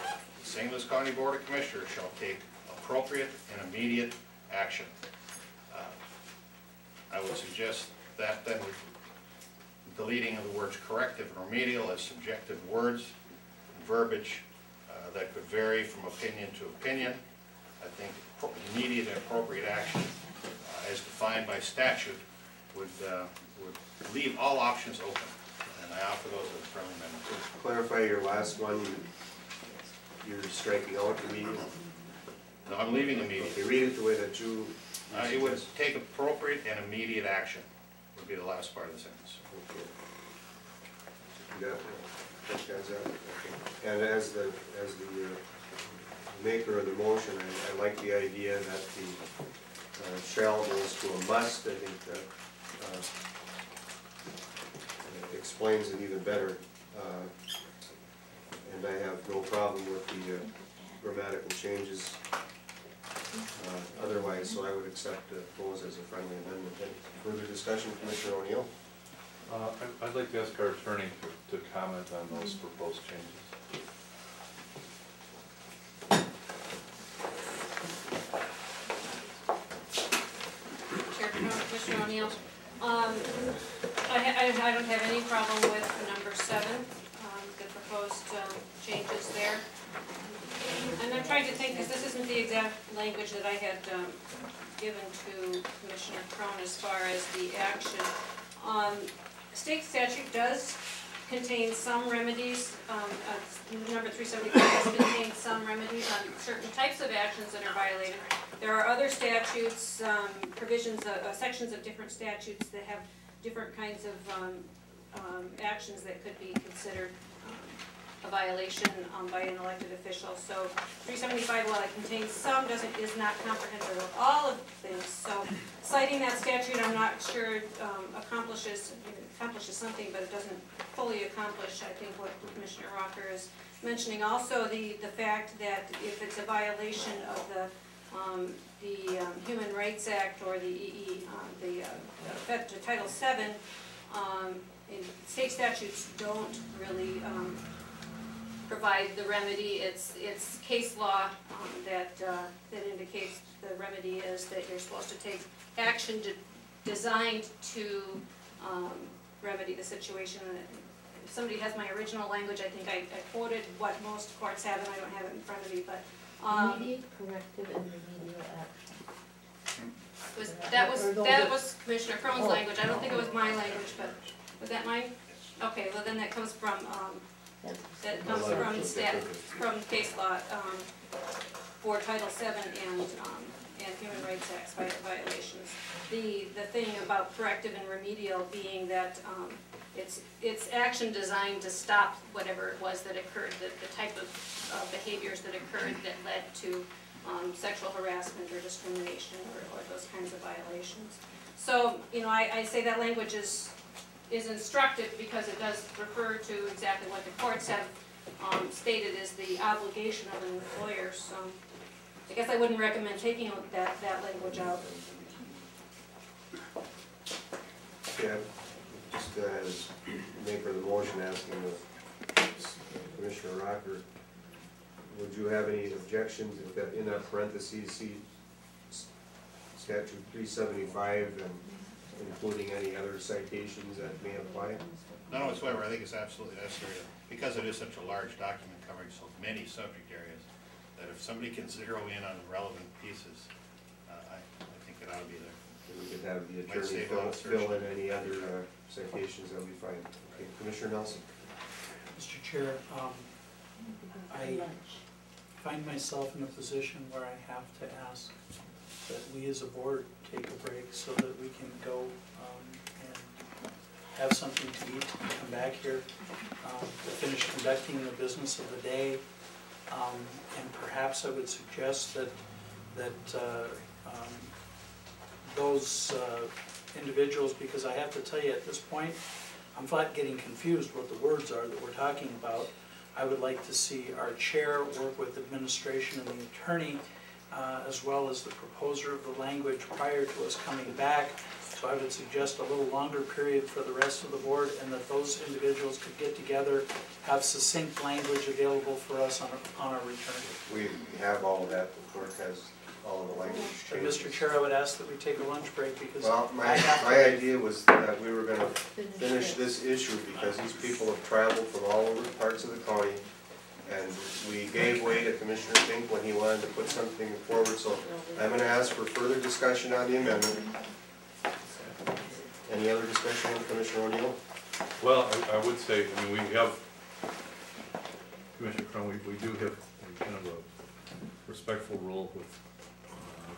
the St. Louis County Board of Commissioners shall take appropriate and immediate action. I would suggest that then with deleting of the words corrective and remedial as subjective words, verbiage that could vary from opinion to opinion. I think immediate and appropriate action as defined by statute would leave all options open. And I offer those as a friendly amendment. To clarify your last one, you're striking out immediate? No, I'm leaving immediate. Okay, read it the way that you It would take appropriate and immediate action would be the last part of the sentence. Okay. You got that, guys? Okay. And as the maker of the motion, I like the idea that the shall goes to a must. I think that explains it even better. And I have no problem with the grammatical changes otherwise, so I would accept those as a friendly amendment. Any further discussion, Commissioner O'Neill? I'd like to ask our attorney to comment on those proposed changes. Chair, Commissioner O'Neill, I don't have any problem with number 7, the proposed changes there. And I'm trying to think, because this isn't the exact language that I had given to Commissioner Crone as far as the action. State statute does contain some remedies, number 375 does contain some remedies on certain types of actions that are violated. There are other statutes, provisions, sections of different statutes that have different kinds of actions that could be considered a violation by an elected official. So 375, while it contains some, is not comprehensive of all of things. So citing that statute, I'm not sure accomplishes something, but it doesn't fully accomplish, I think, what Commissioner Rocker is mentioning. Also, the fact that if it's a violation of the Human Rights Act or the Title VII, state statutes don't really provide the remedy. It's case law that indicates the remedy is that you're supposed to take action designed to remedy the situation. If somebody has my original language, I think I quoted what most courts have, and I don't have it in front of me, but Immediate, corrective, and remedial action. that was Commissioner Crone's language. I don't think it was my language, but was that mine? Okay, well then that comes from from case law for Title VII and Human Rights Act violations. The thing about corrective and remedial being that it's action designed to stop whatever it was that occurred, the type of behaviors that occurred that led to sexual harassment or discrimination or those kinds of violations. So, you know, I say that language is instructive because it does refer to exactly what the courts have stated is the obligation of an employer. So I guess I wouldn't recommend taking that language out. Yeah, just as maker of the motion, asking Commissioner Rocker, would you have any objections if that in that parentheses, see statute 375 and including any other citations that may apply? None whatsoever. I think it's absolutely necessary, because it is such a large document covering so many subject areas, that if somebody can zero in on the relevant pieces, I think it ought to be there. We could have the attorney fill in any other citations that we find. Okay, Commissioner Nelson. Mr. Chair, I find myself in a position where I have to ask that we as a board take a break so that we can go and have something to eat and come back here to finish conducting the business of the day. And perhaps I would suggest that those individuals, because I have to tell you at this point, I'm flat getting confused what the words are that we're talking about. I would like to see our chair work with administration and the attorney as well as the proposer of the language prior to us coming back. So I would suggest a little longer period for the rest of the board, and that those individuals could get together, have succinct language available for us on our return. We have all of that. The clerk has all of the language But changes. Mr. Chair, I would ask that we take a lunch break because Well, my idea was that we were going to finish this issue because these people have traveled from all over parts of the county, and we gave way to Commissioner Fink when he wanted to put something forward. So I'm going to ask for further discussion on the amendment. Any other discussion on Commissioner O'Neill? Well, I would say, I mean, we have, Commissioner Crum, we do have kind of a respectful rule with,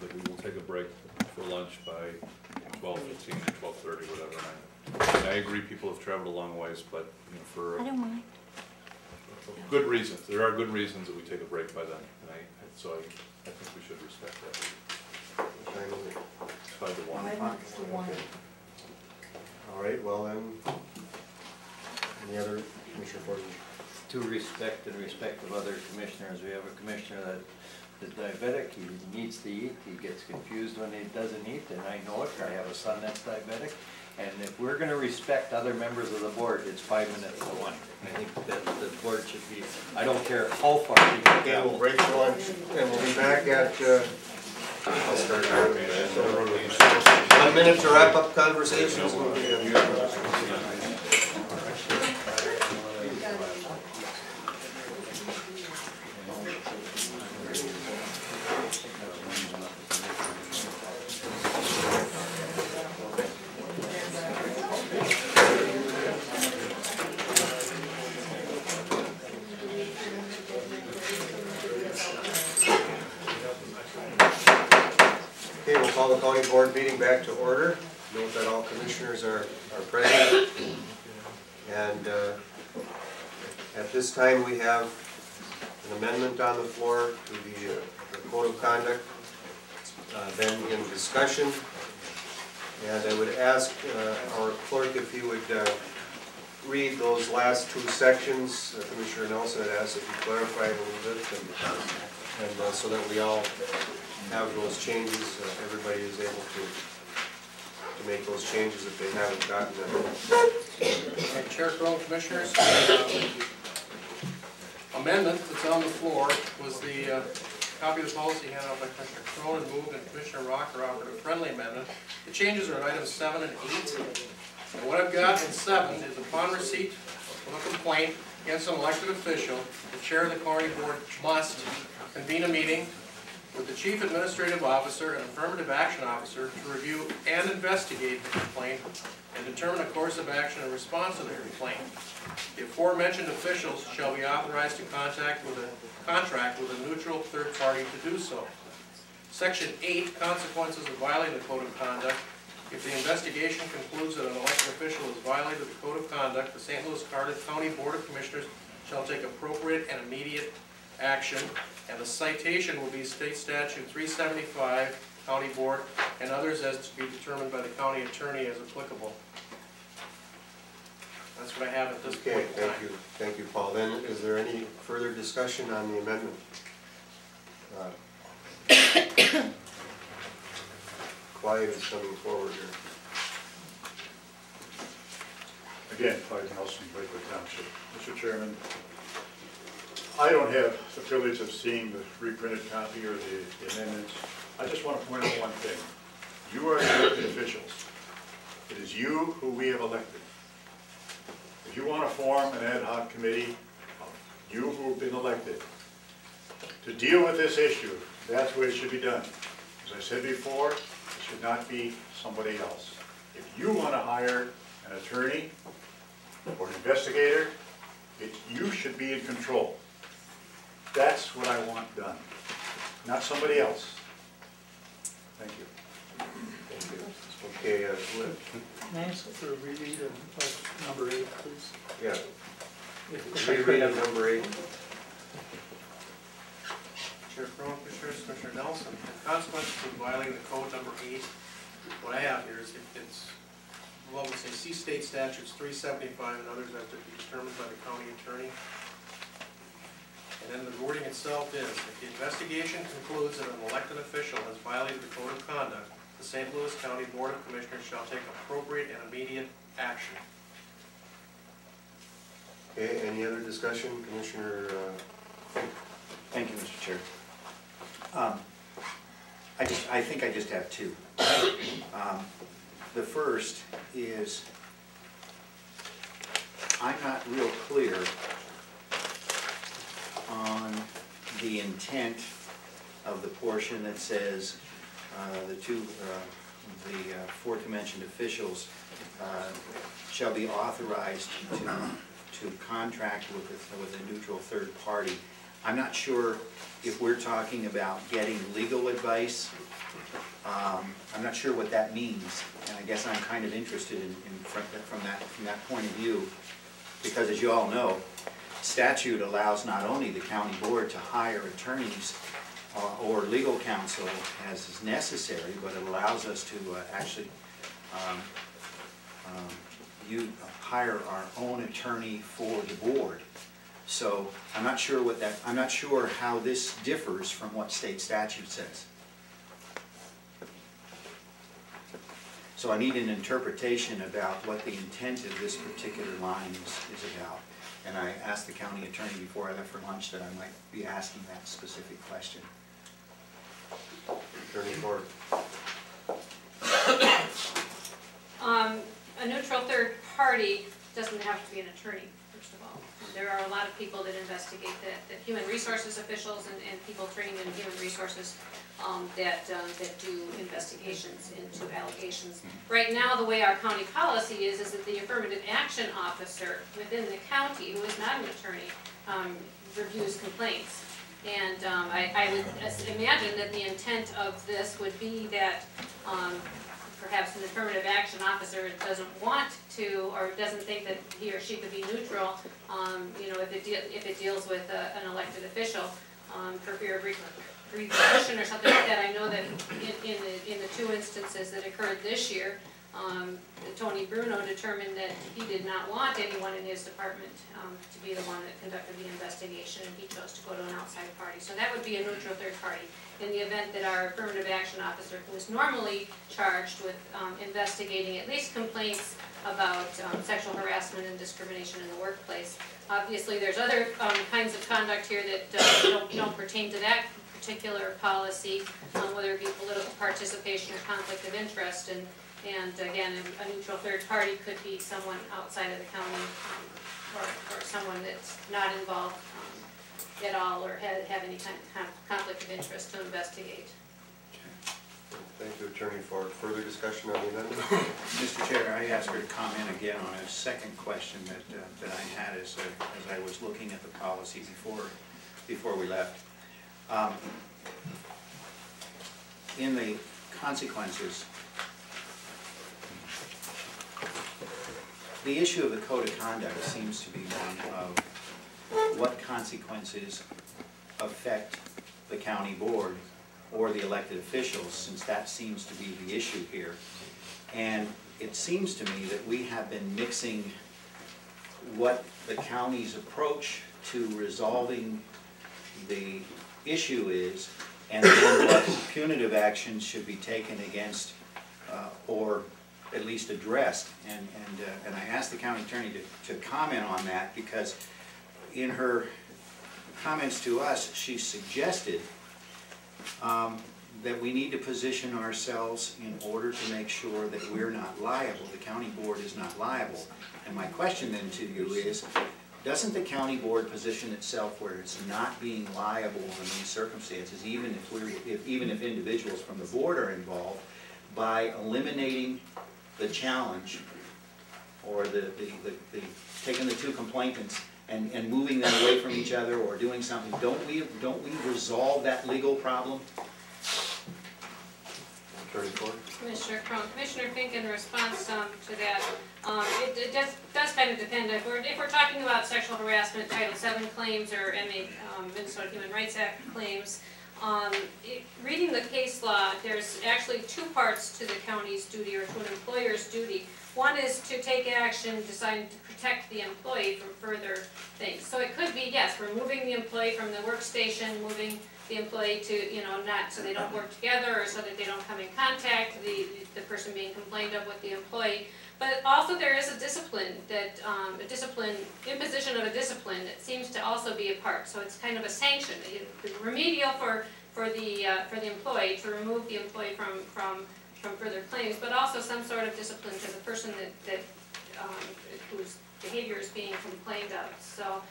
that we will take a break for lunch by 12:15, 12:30, whatever. And I agree, people have traveled a long ways, but, you know, for I don't mind. good reasons, there are good reasons that we take a break by then, and so I think we should respect that. 5 to 1. All right, well then, any other, Commissioner Fortin? To respect of other commissioners, we have a commissioner that is diabetic, he needs to eat, he gets confused when he doesn't eat, and I know it, I have a son that's diabetic. And if we're gonna respect other members of the board, it's 5 minutes to 1. I think that the board should be, I don't care how far people Okay, travel. we'll break for lunch, and we'll be back at, I'll start. 1 minute to wrap up conversations. Okay, we'll call the county board meeting back to order. Note that all commissioners are present. And at this time we have an amendment on the floor to the code of conduct. Then in discussion. And I would ask our clerk if he would read those last 2 sections. Commissioner Nelson had asked if you clarify it a little bit, and so that we all have those changes. Everybody is able to make those changes if they haven't gotten them. Chair Crowe, Commissioners, amendment that's on the floor was the copy of the policy handed out by Commissioner Crowe and moved, and Commissioner Rocker offered a friendly amendment. The changes are in items 7 and 8. And what I've got in 7 is upon receipt of a complaint against an elected official, the chair of the county board must convene a meeting with the chief administrative officer and affirmative action officer to review and investigate the complaint and determine a course of action in response to the complaint. The aforementioned officials shall be authorized to contract with a neutral third party to do so. Section 8, consequences of violating the code of conduct. If the investigation concludes that an elected official has violated the code of conduct, the St. Louis County Board of Commissioners shall take appropriate and immediate action, and the citation will be State Statute 375, County Board, and others as to be determined by the county attorney as applicable. That's what I have at this point in time. Thank you, Paul. Then, is there any further discussion on the amendment? Clyde is coming forward here. Again, Clyde Nelson, Lakewood Township. Mr. Chairman, I don't have the privilege of seeing the reprinted copy or the amendments. I just want to point out one thing. You are the elected officials. It is you who we have elected. If you want to form an ad hoc committee, you who have been elected, to deal with this issue, that's the way it should be done. As I said before, it should not be somebody else. If you want to hire an attorney or an investigator, you should be in control. That's what I want done, not somebody else. Thank you. Thank you. Okay, Can I ask for a reread of number 8, please? yeah. If I could Reread have- of number 8. Chair Crowe, Commissioners, Commissioner Nelson, in consequence of violating the code number 8, what I have here is it's, well, we say see state statutes 375 and others as to be determined by the county attorney. And then the wording itself is, if the investigation concludes that an elected official has violated the code of conduct, the St. Louis County Board of Commissioners shall take appropriate and immediate action. Okay, any other discussion, Commissioner? Thank you, Mr. Chair. I think I just have two. The first is, I'm not real clear on the intent of the portion that says the aforementioned officials shall be authorized to contract with a neutral third party. I'm not sure if we're talking about getting legal advice. I'm not sure what that means, and I guess I'm kind of interested from that point of view, because as you all know, statute allows not only the county board to hire attorneys or legal counsel as is necessary, but it allows us to actually hire our own attorney for the board. So I'm not sure how this differs from what state statute says. So I need an interpretation about what the intent of this particular line is about. And I asked the county attorney before I left for lunch that I might be asking that specific question. Attorney Ford. A neutral third party doesn't have to be an attorney, first of all. There are a lot of people that investigate that human resources officials and people trained in human resources that do investigations into allegations. Right now, the way our county policy is that the affirmative action officer within the county, who is not an attorney, reviews complaints. And I would imagine that the intent of this would be that perhaps an affirmative action officer doesn't want to, or doesn't think that he or she could be neutral, you know, if it deals with an elected official for fear of repercussion or something like that. I know that in the two instances that occurred this year, Tony Bruno determined that he did not want anyone in his department to be the one that conducted the investigation, and he chose to go to an outside party. So that would be a neutral third party. In the event that our affirmative action officer, who is normally charged with investigating at least complaints about sexual harassment and discrimination in the workplace. Obviously, there's other kinds of conduct here that don't pertain to that particular policy, whether it be political participation or conflict of interest. And again, a neutral third party could be someone outside of the county or someone that's not involved at all or have any kind of conflict of interest to investigate. Thank you, Attorney Ford. Further discussion on the amendment? Mr. Chair, I asked her to comment again on a second question that I had as I was looking at the policy before we left. in the consequences, the issue of the code of conduct seems to be one of what consequences affect the county board or the elected officials, since that seems to be the issue here. And it seems to me that we have been mixing what the county's approach to resolving the issue is, and then what punitive actions should be taken against or at least addressed. And I asked the county attorney to comment on that, because in her comments to us, she suggested that we need to position ourselves in order to make sure that we're not liable, the county board is not liable. And my question then to you is, doesn't the county board position itself where it's not being liable in these circumstances, even if individuals from the board are involved, by eliminating the challenge or taking the two complainants and moving them away from each other or doing something? Don't we resolve that legal problem? Commissioner Crone, Commissioner Fink, in response to that, it does kind of depend. If we're talking about sexual harassment, Title VII claims, or Minnesota Human Rights Act claims, reading the case law, there's actually two parts to the county's duty, or to an employer's duty. One is to take action designed to protect the employee from further things. So it could be, yes, removing the employee from the workstation, moving the employee to, not so they don't work together, or so that they don't come in contact, the person being complained of with the employee. But also there is a discipline that, imposition of a discipline that seems to also be a part. So it's kind of a sanction, remedial for the employee, to remove the employee from further claims, but also some sort of discipline to the person that whose behavior is being complained of. So,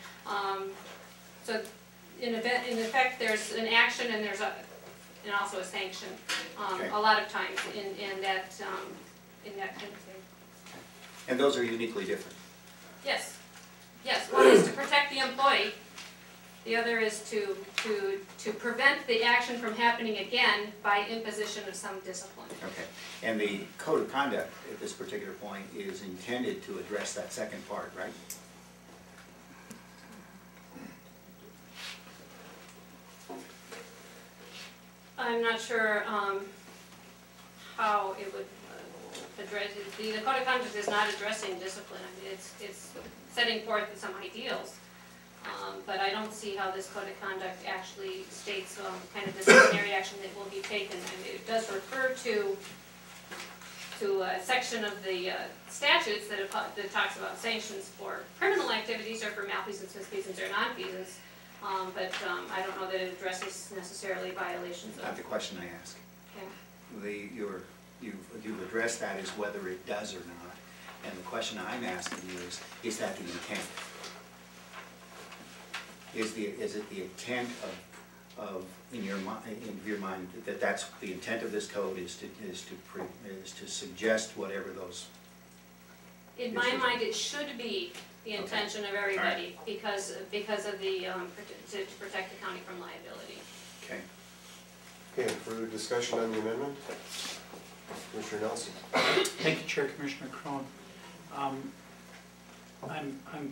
in effect, there's an action and there's also a sanction. Okay. A lot of times in that kind of thing. And those are uniquely different. Yes, yes. One is to protect the employee. The other is to prevent the action from happening again by imposition of some discipline. Okay. And the code of conduct at this particular point is intended to address that second part, right? I'm not sure how it would address it. The code of conduct is not addressing discipline. I mean, it's setting forth some ideals, but I don't see how this code of conduct actually states kind of disciplinary action that will be taken. I mean, it does refer to a section of the statutes that talks about sanctions for criminal activities or for malfeasance, misfeasance, or nonfeasance. But I don't know that it addresses necessarily violations of. Not the question I asked. Okay. You've addressed that as whether it does or not. And the question I'm asking you is that the intent? Is it the intent of in your mind that that's the intent of this code is to suggest whatever those? In my mind, it should be the intention of everybody, because of the to protect the county from liability. Okay. Okay, further discussion on the amendment? Commissioner Nelson. Thank you, Chair. Commissioner Crone. I'm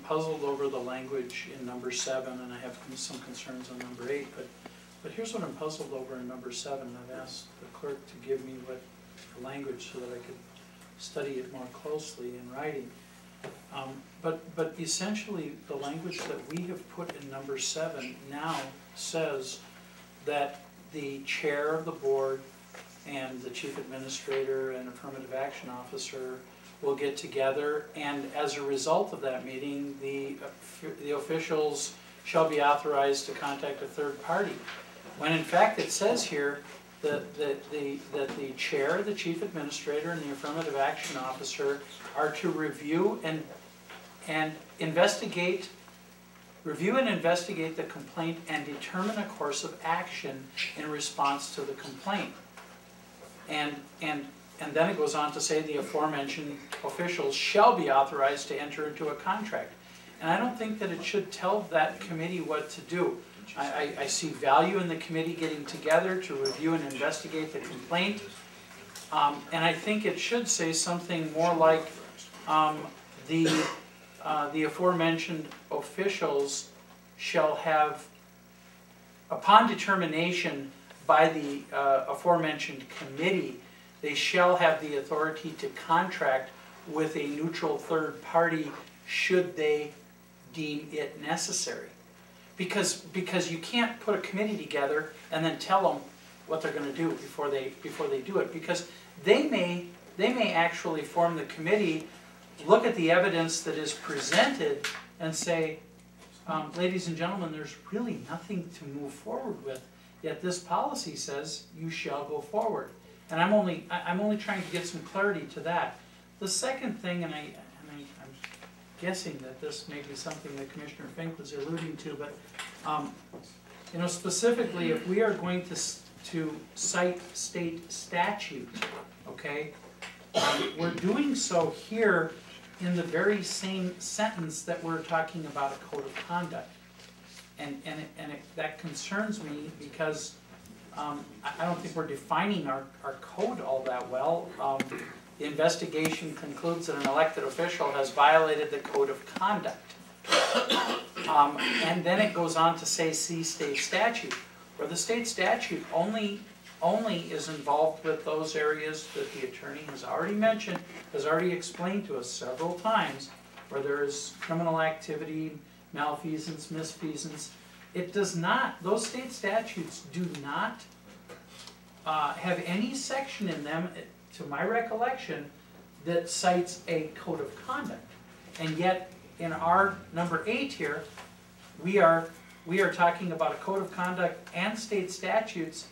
puzzled over the language in number 7, and I have some concerns on number 8. But here's what I'm puzzled over in number 7. I've asked the clerk to give me the language so that I could study it more closely in writing. But essentially, the language that we have put in number 7 now says that the chair of the board and the chief administrator and affirmative action officer will get together, and as a result of that meeting, the officials shall be authorized to contact a third party. When in fact it says here that the chair, the chief administrator, and the affirmative action officer are to review and investigate the complaint and determine a course of action in response to the complaint. And then it goes on to say the aforementioned officials shall be authorized to enter into a contract. And I don't think that it should tell that committee what to do. I see value in the committee getting together to review and investigate the complaint. And I think it should say something more like, the aforementioned officials shall have, upon determination by the aforementioned committee, they shall have the authority to contract with a neutral third party should they deem it necessary. Because you can't put a committee together and then tell them what they're going to do before they do it, because they may actually form the committee, look at the evidence that is presented, and say, ladies and gentlemen, there's really nothing to move forward with. Yet this policy says you shall go forward. And I'm only trying to get some clarity to that. The second thing, and I'm guessing that this may be something that Commissioner Fink was alluding to, but you know, specifically, if we are going to cite state statute, okay, we're doing so here in the very same sentence that we're talking about a code of conduct. That concerns me because I don't think we're defining our code all that well. The investigation concludes that an elected official has violated the code of conduct. And then it goes on to say, see state statute, where the state statute only is involved with those areas that the attorney has already mentioned, has already explained to us several times, where there is criminal activity, malfeasance, misfeasance. It does not, those state statutes do not have any section in them, to my recollection, that cites a code of conduct. And yet, in our number 8 here, we are talking about a code of conduct and state statutes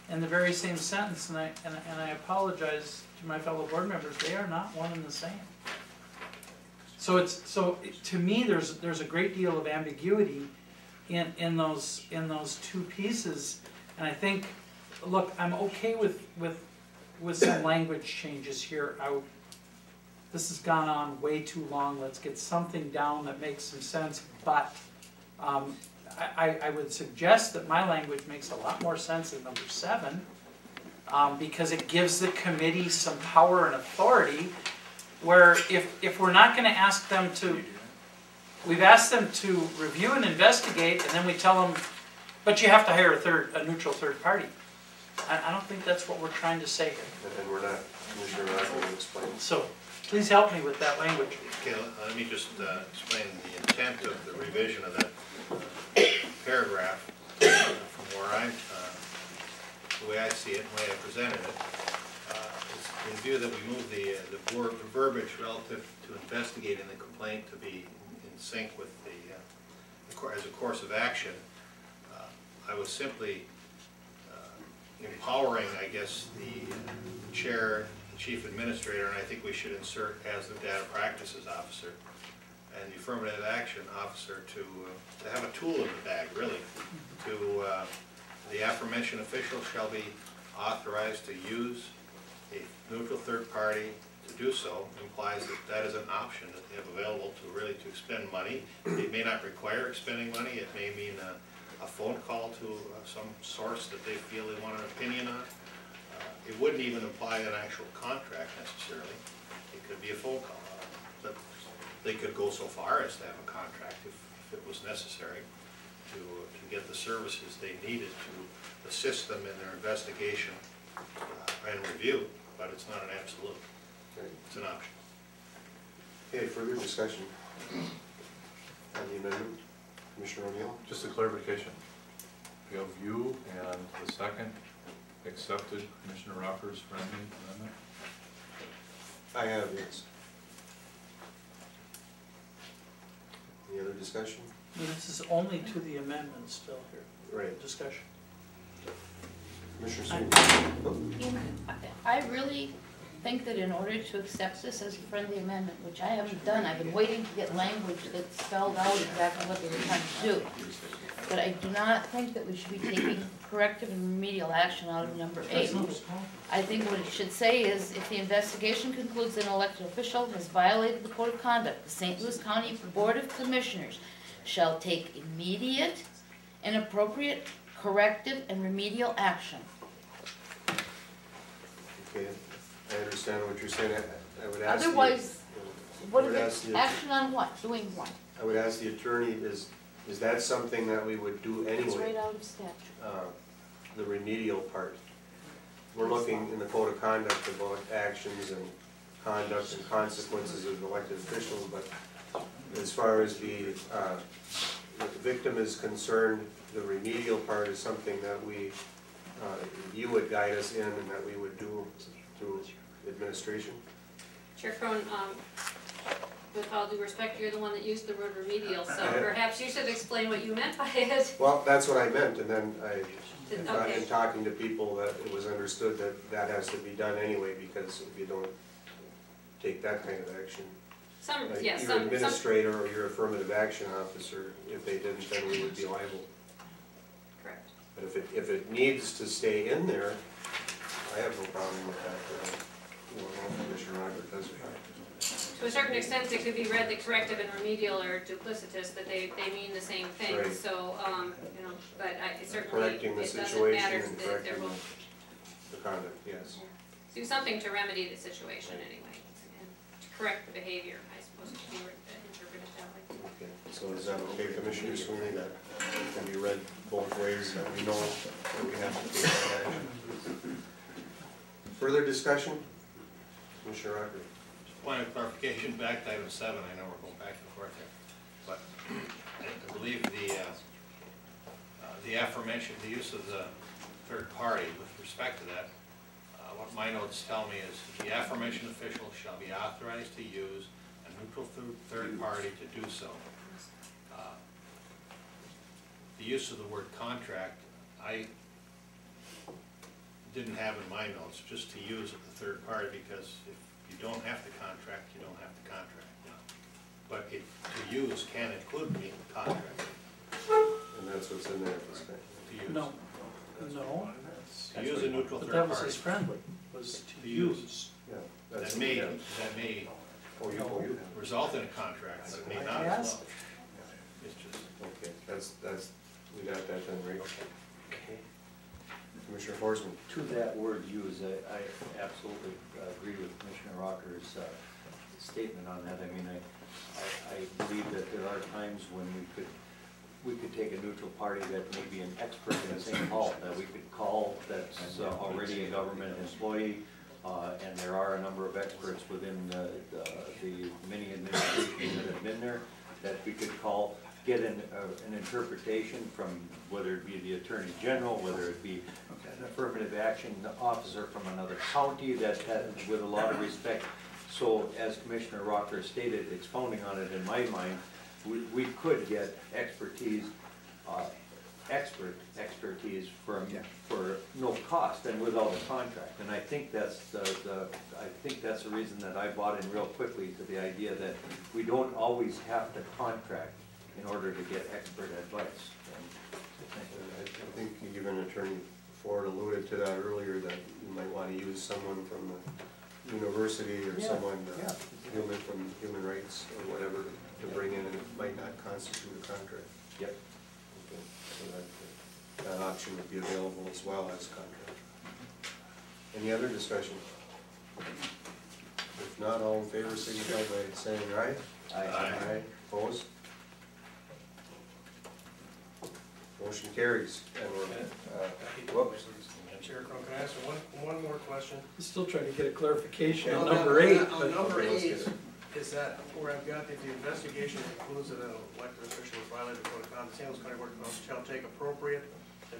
in the very same sentence, and I apologize to my fellow board members, they are not one and the same. So to me, there's a great deal of ambiguity in those two pieces, and I think, look, I'm okay with some language changes here. This has gone on way too long. Let's get something down that makes some sense, but I would suggest that my language makes a lot more sense in number 7, because it gives the committee some power and authority, where if we're not going to ask them to, we've asked them to review and investigate, and then we tell them, but you have to hire a neutral third party. I don't think that's what we're trying to say here. And we're not, Commissioner Rock will explain. So, please help me with that language. Okay, let me just explain the intent of the revision of that paragraph from where I'm, the way I see it and the way I presented it. Is in view that we move the verbiage relative to investigating the complaint to be in sync with as a course of action, I was simply empowering, I guess, the chair, the chief administrator, and I think we should insert as the data practices officer and the affirmative action officer to have a tool in the bag, really. The aforementioned official shall be authorized to use a neutral third party to do so. Implies that is an option that they have available to expend money. It may not require expending money. It may mean a phone call to some source that they feel they want an opinion on. It wouldn't even imply an actual contract necessarily. It could be a phone call. But they could go so far as to have a contract if it was necessary to get the services they needed to assist them in their investigation and review, but it's not an absolute. Okay. It's an option. Okay, further discussion on the amendment? Commissioner O'Neill? Just a clarification. Have you and the second accepted Commissioner Rocker's friendly amendment? I have, yes. Any other discussion? This is only to the amendment still here. Right. Discussion. Commissioner Sweeney? I really think that in order to accept this as a friendly amendment, which I haven't done, I've been waiting to get language that spelled out exactly what they were trying to do. But I do not think that we should be taking corrective and remedial action out of number 8. I think what it should say is, if the investigation concludes that an elected official has violated the code of conduct, the St. Louis County Board of Commissioners shall take immediate an appropriate corrective and remedial action. Okay, I understand what you're saying. I would ask. Otherwise, what I would ask is the- action on what? Doing what? I would ask the attorney, is that something that we would do It's right anyway? out of statute. The remedial part. We're looking in the code of conduct about actions and conduct and consequences of elected officials, but as far as the victim is concerned, the remedial part is something that you would guide us in and that we would do through administration. Chair Crone, with all due respect, you're the one that used the word remedial, so perhaps you should explain what you meant by it. Well, that's what I meant, and then Okay. in talking to people, that it was understood that that has to be done anyway, because if you don't take that kind of action, Some, like yes, your some, administrator or your affirmative action officer, if they didn't, then we would be liable. correct. But if it needs to stay in there, I have no problem with that. I don't know if Commissioner Robert does or not. To a certain extent, it could be read that corrective and remedial are duplicitous, that they mean the same thing, Right. so, you know, but it certainly, Correcting the it doesn't situation matter and that they're correcting both. the conduct, yes. Do something to remedy the situation anyway, and to correct the behavior, I suppose, if you were to interpret it that way. Okay, so is that okay, Commissioner Sweeney, that can be read both ways, that we know that we have to take that action? Further discussion? Commissioner Rocker? Point of clarification, back to item 7, I know we're going back and forth here, but I believe the aforementioned, the use of the third party with respect to that, what my notes tell me is the aforementioned official shall be authorized to use a neutral third party to do so. The use of the word contract, I didn't have in my notes, just to use at the third party, because if you don't have to contract, you don't have to contract. But to use can include being contracted. And that's what's in there at this time. To use. No, To use a neutral but third that was his party. friendly, was to To use. use. Yeah. That's That may, yeah. that may Oh, you. result in a contract, but it may not I as asked. well. It's just, Okay, that's, we got that done, right? Commissioner Forsman? To that word use, I absolutely agree with Commissioner Rocker's statement on that. I mean, I believe that there are times when we could take a neutral party that may be an expert in St. Paul, that we could call, that's already a government employee, and there are a number of experts within the many administrations that have been there, that we could call, get an interpretation from, whether it be the Attorney General, whether it be an affirmative action officer from another county that with a lot of respect. So as Commissioner Rocker stated, expounding on it in my mind, we could get expertise, expertise for no cost and without a contract. And I think that's the reason that I bought in real quickly to the idea that we don't always have to contract in order to get expert advice. I think even Attorney Ford alluded to that earlier, that you might want to use someone from the university or Yeah, someone yeah. from human rights or whatever to bring in, and it might not constitute a contract. Yep. Okay, so that option would be available as well as contract. Any other discussion? If not, all in favor signify by saying aye. Aye. Opposed? Motion carries. And we're, whoops. Chair Crowe, can I ask one more question? I'm still trying to get a clarification on No, number 8. On but- number Let's 8, get it. is that where I've got, if the investigation concludes that an elected official has violated the code of conduct, the San Luis County Board of Commissioners shall take appropriate,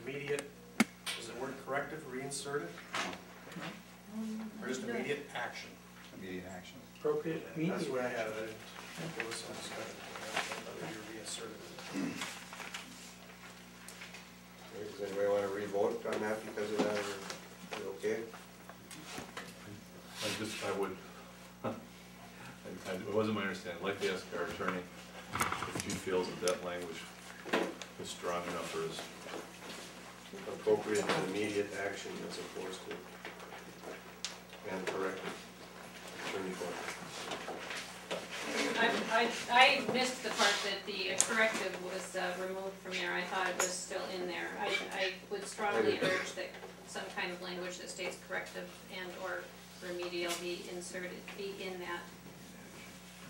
immediate, is the word corrective reinserted? Or just immediate action? Immediate action. Appropriate means. That's the way I had it. There was some discussion. You reinserted. Does anybody want to re-vote on that because of that, or is it okay? I would, it wasn't my understanding, I'd like to ask our attorney if she feels that language is strong enough or is. Appropriate and immediate action as opposed to, and corrective. Attorney Ford. I missed the part that the corrective was removed from there. I thought it was still in there. I would strongly urge that some kind of language that states corrective and or remedial be inserted, be in that.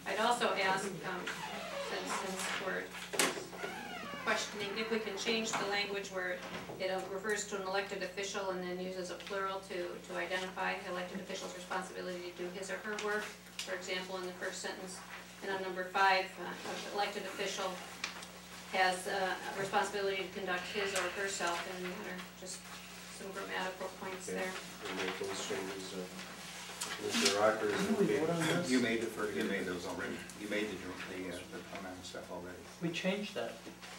I'd also ask, since we're questioning, if we can change the language where it refers to an elected official and then uses a plural to identify the elected official's responsibility to do his or her work. For example, in the first sentence, and on number 5, an elected official has a responsibility to conduct his or herself in a manner. Just some grammatical points there. We'll make those changes. Mr. Rocker is okay. You made those already. You made the pronoun stuff already. We changed that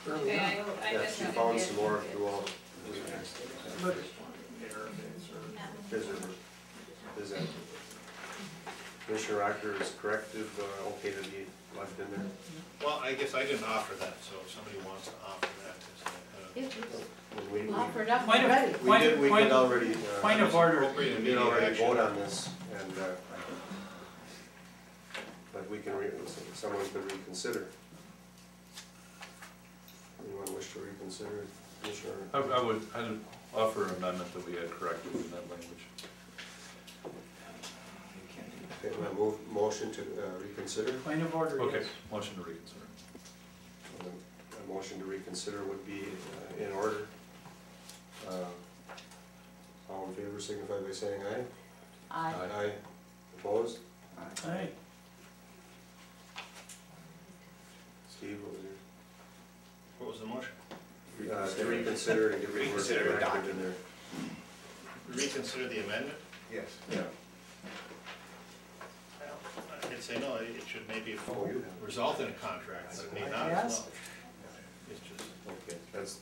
early Okay, on. I Yeah, missed she it. found some more through all. But Is that Commissioner Rocker is corrective, okay to be left in there? Well, I guess I didn't offer that, so if somebody wants to offer that, It's We offered up Point of- already. we did already. Point of order. We did already vote on this, and, but we can, someone could reconsider. Anyone wish to reconsider, Commissioner? I'd offer an amendment that we had corrected in that language. Okay, motion to reconsider. Point of order, Okay, yes. motion to reconsider. A motion to reconsider would be in order. All in favor signify by saying aye. Aye. Aye. Opposed? Aye. Steve, what was what was the motion? your? To reconsider and give the word Reconsider corrected in adopted. there. Reconsider the amendment? Yes. Yeah. I'd say no, it should maybe Oh, you have. result in a contract, but it may not Yes. as well. It's just, Okay,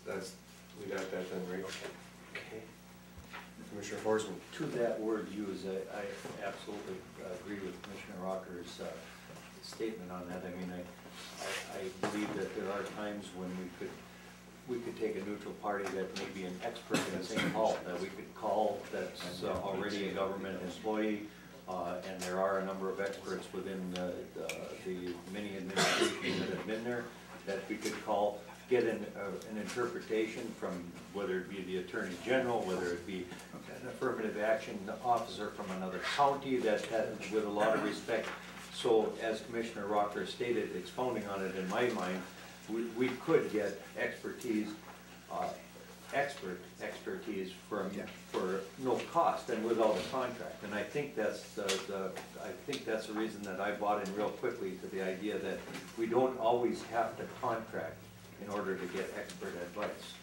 that's, we got that then, right? Okay. Commissioner Forsman? To that word used, I absolutely agree with Commissioner Rocker's statement on that. I mean, I believe that there are times when we could take a neutral party that may be an expert in St. Paul, that we could call, that's already a government employee, and there are a number of experts within the mini administration that have been there, that we could call, get an interpretation from whether it be the Attorney General, whether it be an affirmative action officer from another county that had, with a lot of respect. So as Commissioner Rocker stated, expounding on it in my mind, we could get expertise, expertise for no cost and without a contract. And I think that's the reason that I bought in real quickly to the idea that we don't always have to contract in order to get expert advice.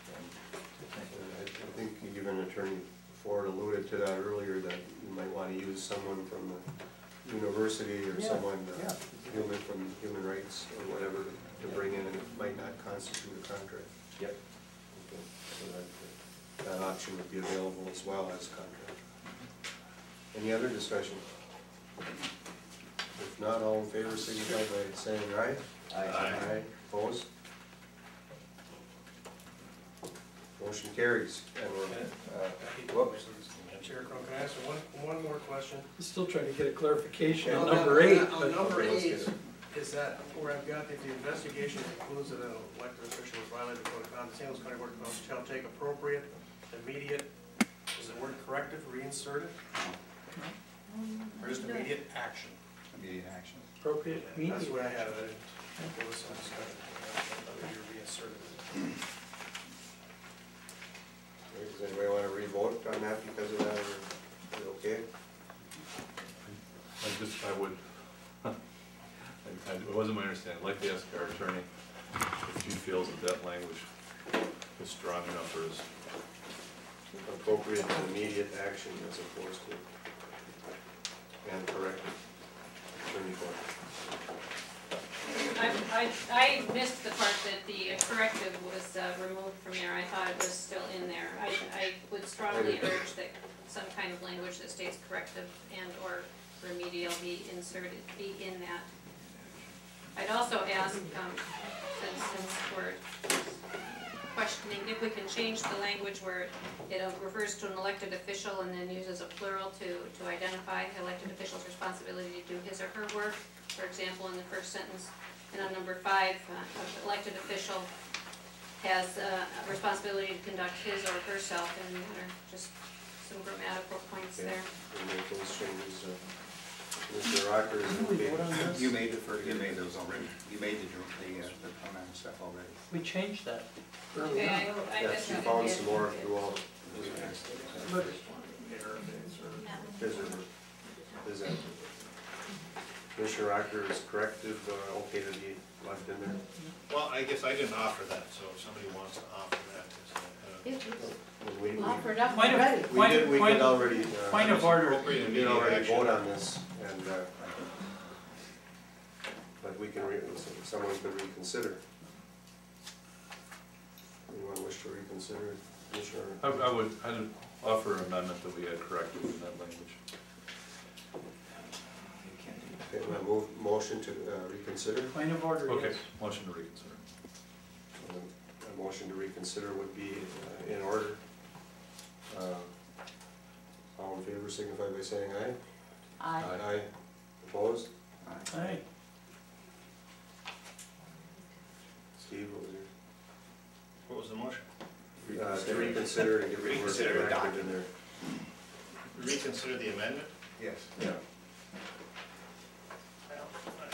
I think even Attorney Ford alluded to that earlier, that you might want to use someone from the university or someone from human rights or whatever to bring in, and it might not constitute a contract. Yep. Okay. So that option would be available as well as contract. Any other discussion? If not, all in favor signify by saying aye. Aye. Opposed? Motion carries. And we're, whoops. Chair Crowe, can I ask one more question? I'm still trying to get a clarification on On number 8. On but- number 8, is that where I've got, if the investigation concludes that an elected official has violated the code of conduct, St. Louis County Board of Commissioners shall take appropriate, immediate, is the word corrective reinserted? Or just immediate action? Immediate action. Appropriate, That's immediate. what I had, I didn't, there was some discussion, whether you reinserted it. Does anybody want to re-vote on that because of that, or is it okay? I would, it wasn't my understanding, I'd like to ask our attorney if she feels that language is strong enough or is. Appropriate and immediate action as opposed to, and corrective. Attorney Ford. I missed the part that the corrective was removed from there. I thought it was still in there. I would strongly urge that some kind of language that states corrective and or remedial be inserted, be in that. I'd also ask, since we're questioning if we can change the language where it refers to an elected official and then uses a plural to identify the elected official's responsibility to do his or her work. For example, in the first sentence, and on number 5, elected official has a responsibility to conduct his or herself in a manner, just some grammatical points Yeah. there. We'll make those changes. Mr. Rocker is Didn't we vote on okay. this? You made those already. You made the comment and stuff already. We changed that early Okay, on. I Yeah, guess she we found did. some more if you all. But Is that Commissioner Rocker is corrected, okay to be left in there? Well, I guess I didn't offer that, so if somebody wants to offer that, We Offered up Point of- already. we Point- did already. Point of order. appropriate We did immediate already action. vote on this, and, but we can, someone could reconsider. Anyone wish to reconsider, Commissioner? I'd offer an amendment that we had corrected in that language. Okay, my motion to reconsider. point of order, Okay, yes. motion to reconsider. A motion to reconsider would be in order. All in favor signify by saying aye. Aye. Aye. Opposed? Aye. Steve, what was What was the motion? yours? To reconsider and get the words Reconsider corrected adopted. in there. Reconsider the amendment? Yes. Yeah.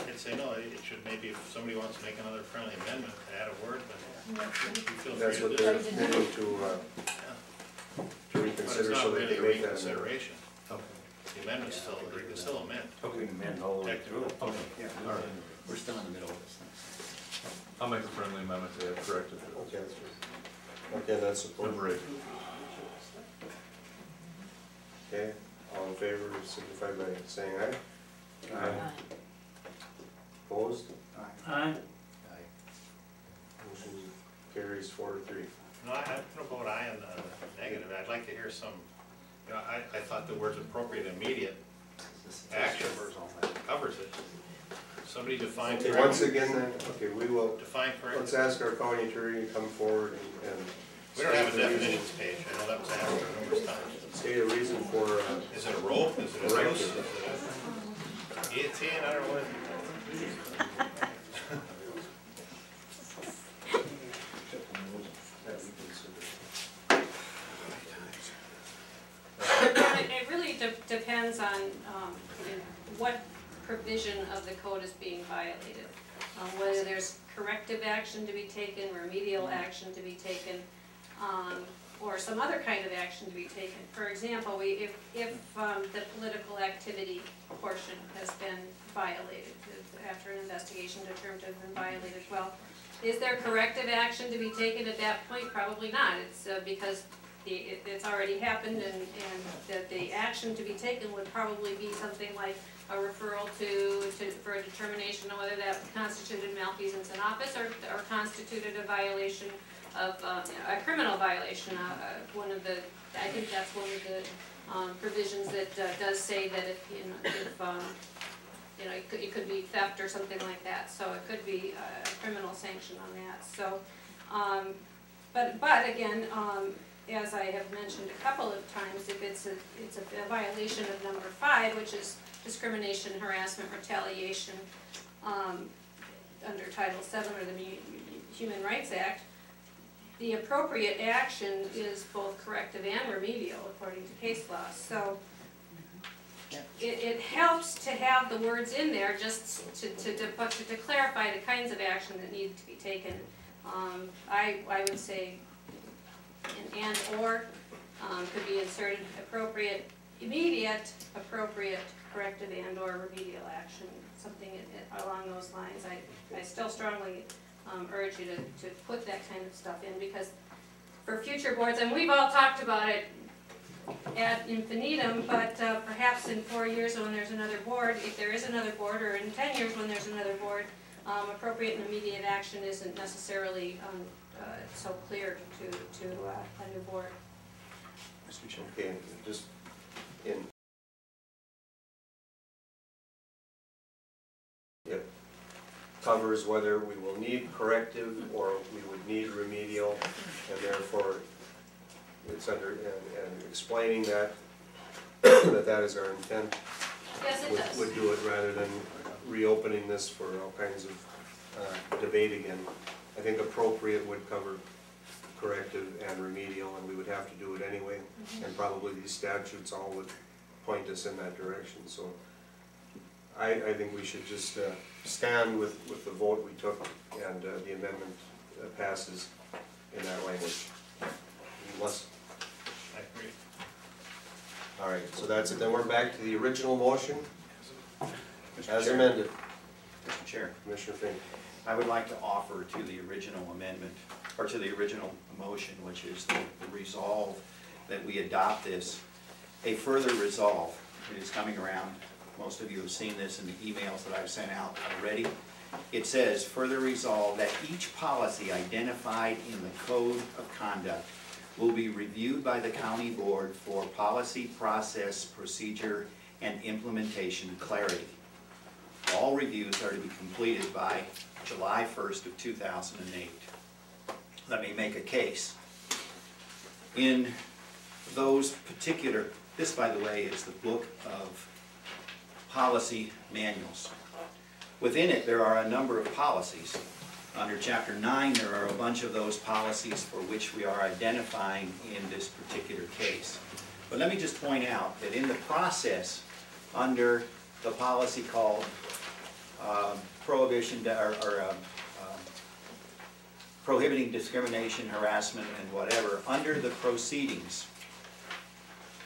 I'd say no, it should, maybe if somebody wants to make another friendly amendment, add a word, but you feel That's free what to do they're it. moving to But it's reconsider not so that really they a make that amendment. reconsideration. The amendment's still, you can still amend. Okay. Amend all the way through. Okay, Yeah, all right. we're still in the middle of this thing. I'll make a friendly amendment to have corrected it. Okay, that's right. Okay, that's support. Number 8. Okay, all in favor signify by saying aye. Aye. Opposed? Aye. Motion carries 4-3. No, I'm gonna vote aye on the negative. I'd like to hear some, you know, I thought the words appropriate and immediate action covers it. Somebody define Okay, correctly. once again, then, okay, we will, Define let's correctly. ask our county attorney to come forward and We don't have a state the reason- definitions page. I know that was asked numerous times. state a reason for, Is it a rope? Is it a Correct. noose? Is it a guillotine? I don't know what. It really depends on what provision of the code is being violated. Whether there's corrective action to be taken, remedial action to be taken, or some other kind of action to be taken. For example, if the political activity portion has been violated, after an investigation determined to have been violated, well, is there corrective action to be taken at that point? Probably not. It's because it's already happened, and the action to be taken would probably be something like a referral for a determination of whether that constituted malfeasance in office or constituted a violation of, a criminal violation. I think that's one of the provisions that does say that if it could be theft or something like that, so it could be a criminal sanction on that. So, but again, as I have mentioned a couple of times, if it's a violation of number 5, which is discrimination, harassment, retaliation, under Title VII or the Human Rights Act, the appropriate action is both corrective and remedial according to case law. So it helps to have the words in there just to clarify the kinds of action that need to be taken. I would say an and or could be inserted: appropriate, immediate, appropriate, corrective and or remedial action, something along those lines. I still strongly urge you to put that kind of stuff in, because for future boards, and we've all talked about it ad infinitum, but perhaps in 4 years when there's another board, if there is another board, or in 10 years when there's another board, appropriate and immediate action isn't necessarily so clear to a new board. Mr. Chair. Okay, just in. Yep. covers whether we will need corrective or we would need remedial, and therefore it's under, and explaining that, that is our intent. Yes, it does. Would do it rather than reopening this for all kinds of debate again. I think appropriate would cover corrective and remedial, and we would have to do it anyway. And probably these statutes all would point us in that direction, so I think we should just stand with the vote we took, and the amendment passes in that language. Unless, I agree. all right, so that's it. Then we're back to the original motion Mr. as Chair. amended. Mr. Chair, Commissioner Fink. I would like to offer to the original amendment, or to the original motion, which is the resolve that we adopt this, a further resolve. It is coming around. Most of you have seen this in the emails that I've sent out already. It says, further resolve that each policy identified in the Code of Conduct will be reviewed by the county board for policy, process, procedure, and implementation clarity. All reviews are to be completed by July 1st of 2008. Let me make a case. In those particular, this by the way is the book of policy manuals. Within it there are a number of policies. Under Chapter 9 there are a bunch of those policies for which we are identifying in this particular case. But let me just point out that in the process, under the policy called prohibiting discrimination, harassment, and whatever, under the proceedings,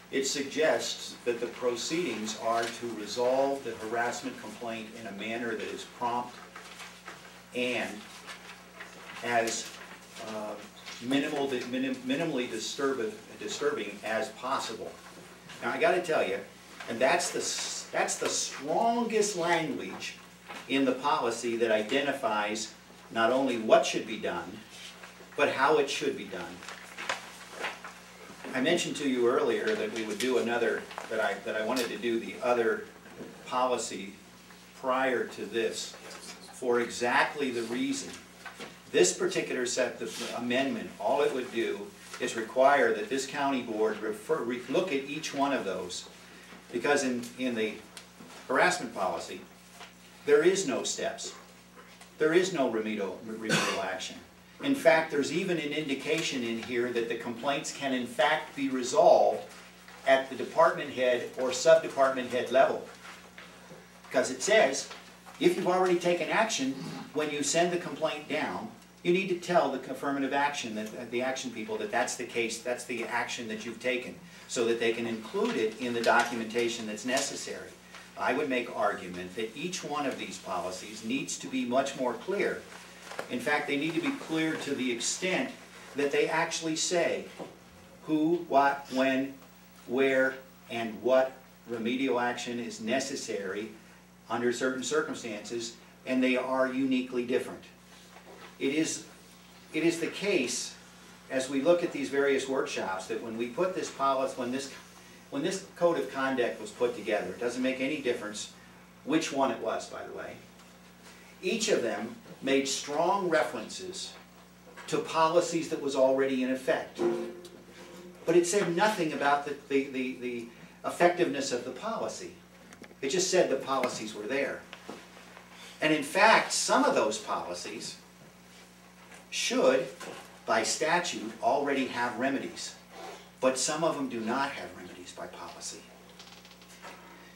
it suggests that the proceedings are to resolve the harassment complaint in a manner that is prompt and as minimally disturbing as possible. Now I got to tell you, and that's the strongest language in the policy that identifies not only what should be done, but how it should be done. I mentioned to you earlier that we would do another, that I wanted to do the other policy prior to this for exactly the reason. This particular set of amendment, all it would do is require that this county board look at each one of those. Because in the harassment policy, there is no steps. There is no remedial action. In fact, there's even an indication in here that the complaints can in fact be resolved at the department head or sub-department head level. Because it says, if you've already taken action, when you send the complaint down, you need to tell the affirmative action, the action people, that that's the case, that's the action that you've taken, so that they can include it in the documentation that's necessary. I would make argument that each one of these policies needs to be much more clear. In fact, they need to be clear to the extent that they actually say who, what, when, where, and what remedial action is necessary under certain circumstances, and they are uniquely different. It is the case, as we look at these various workshops, that when we put this policy, when this code of conduct was put together, it doesn't make any difference which one it was, by the way. Each of them made strong references to policies that was already in effect. But it said nothing about the effectiveness of the policy. It just said the policies were there. And in fact, some of those policies should, by statute, already have remedies. But some of them do not have remedies by policy.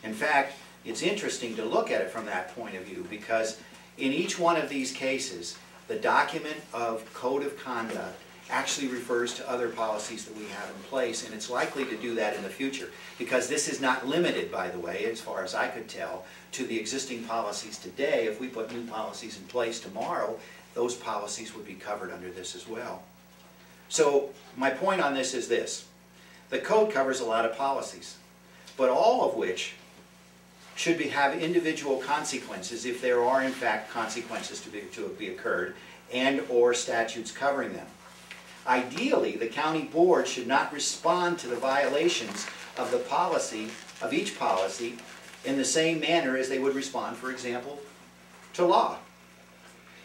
In fact, it's interesting to look at it from that point of view, because in each one of these cases, the document of code of conduct actually refers to other policies that we have in place, and it's likely to do that in the future, because this is not limited, by the way, as far as I could tell, to the existing policies today. If we put new policies in place tomorrow, those policies would be covered under this as well. So my point on this is this. The code covers a lot of policies, but all of which should have individual consequences if there are in fact consequences to be occurred, and or statutes covering them. Ideally, the county board should not respond to the violations of the policy, of each policy, in the same manner as they would respond, for example, to law.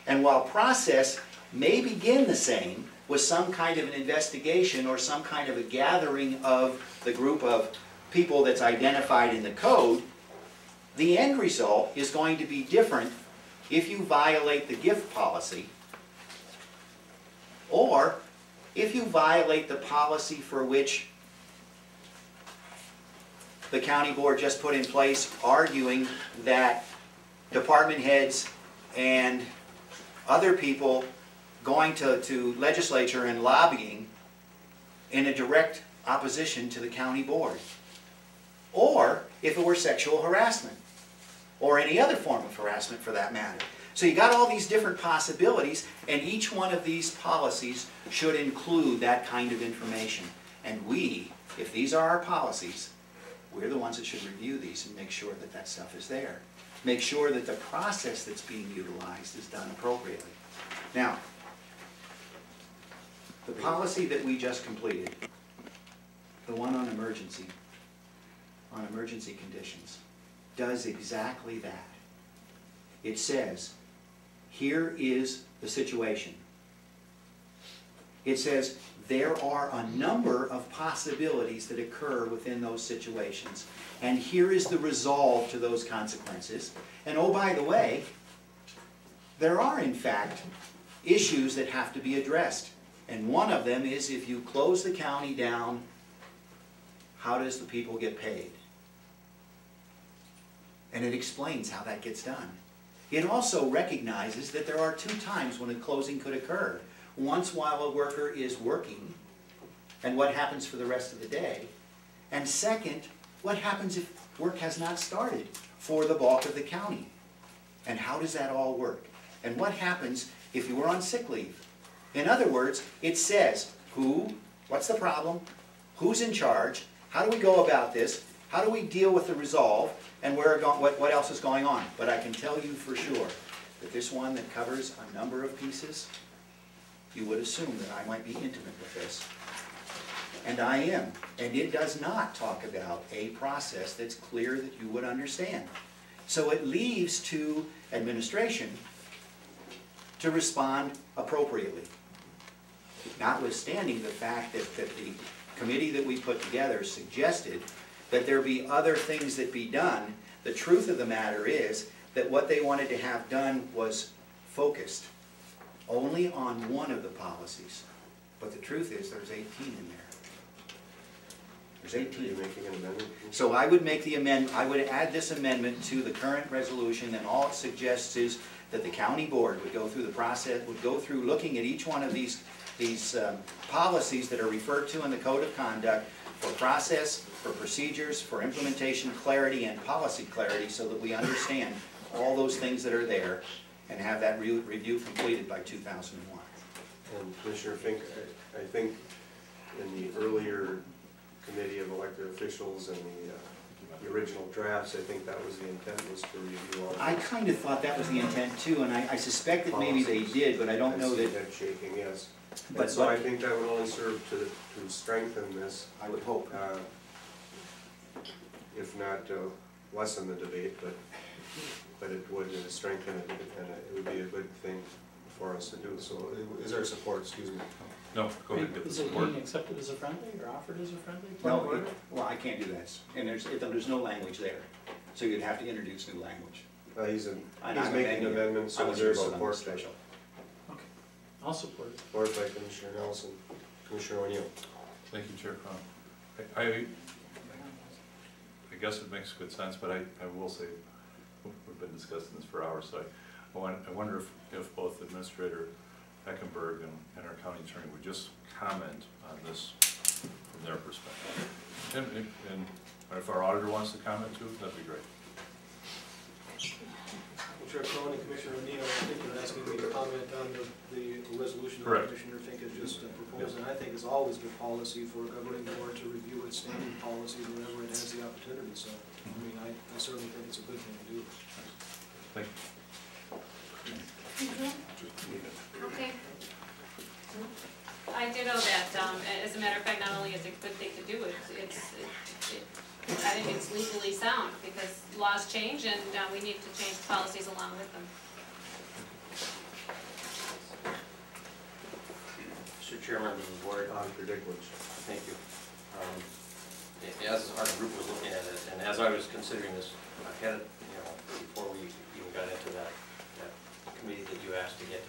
And while process may begin the same, with some kind of an investigation or some kind of a gathering of the group of people that's identified in the code, the end result is going to be different if you violate the gift policy or if you violate the policy for which the county board just put in place, arguing that department heads and other people going to legislature and lobbying in a direct opposition to the county board. Or if it were sexual harassment, or any other form of harassment for that matter. So you got all these different possibilities, and each one of these policies should include that kind of information. And we, if these are our policies, we're the ones that should review these and make sure that that stuff is there. Make sure that the process that's being utilized is done appropriately. Now, the policy that we just completed, the one on emergency conditions, does exactly that. It says, here is the situation. It says, there are a number of possibilities that occur within those situations, and here is the resolve to those consequences. And oh, by the way, there are in fact issues that have to be addressed. And one of them is, if you close the county down, how does the people get paid? And it explains how that gets done. It also recognizes that there are 2 times when a closing could occur. Once while a worker is working, and what happens for the rest of the day. And second, what happens if work has not started for the bulk of the county? And how does that all work? And what happens if you were on sick leave? In other words, it says who, what's the problem, who's in charge, how do we go about this, how do we deal with the resolve, and what else is going on. But I can tell you for sure that this one that covers a number of pieces, you would assume that I might be intimate with this. And I am. And it does not talk about a process that's clear that you would understand. So it leaves to administration to respond appropriately. Notwithstanding the fact that the committee that we put together suggested that there be other things that be done, the truth of the matter is that what they wanted to have done was focused only on one of the policies. But the truth is there's 18 in there. There's 18. Are you making an amendment? So I would make the amendment, I would add this amendment to the current resolution, and all it suggests is that the county board would go through the process, would go through looking at each one of these policies that are referred to in the Code of Conduct for process, for procedures, for implementation clarity and policy clarity, so that we understand all those things that are there and have that review completed by 2001. And Commissioner Fink, I think in the earlier committee of elected officials and the original drafts, I think that was the intent, was to review all. I kind of thought that was the intent too, and I suspect that maybe they did, but I don't know that. Head shaking, yes. But So I think that would only serve to strengthen this. I would hope. If not lessen the debate, but it would strengthen it, and it would be a good thing for us to do. So is there support, excuse me? No, go ahead, get the Is it support. being accepted as a friendly or offered as a friendly? No, well, I can't do that, and there's no language there, so you'd have to introduce new language. He's I'm making amending it. amendments, I so was is there voting on the support? special. Okay, I'll support it. Support by Commissioner Nelson. Commissioner O'Neill. Thank you, Chair Crown. I guess it makes good sense, but I will say, we've been discussing this for hours, so I wonder if both Administrator Eckenberg and our county attorney would just comment on this from their perspective. And if our auditor wants to comment too, that'd be great. Chair Cronin and Commissioner O'Neill, I think you're asking me to comment on the resolution that Correct. Commissioner Fink has just proposed, and I think it's always good policy for a governing board to review its standing policies whenever it has the opportunity, so, I mean, I certainly think it's a good thing to do. Thank you. Okay. I do know that, as a matter of fact, not only is it a good thing to do, I think it's legally sound, because laws change and we need to change policies along with them. Chair, members of the board. Dr. Dickwitz. Thank you. As our group was looking at it, and as I was considering this ahead, before we even got into that committee that you asked to get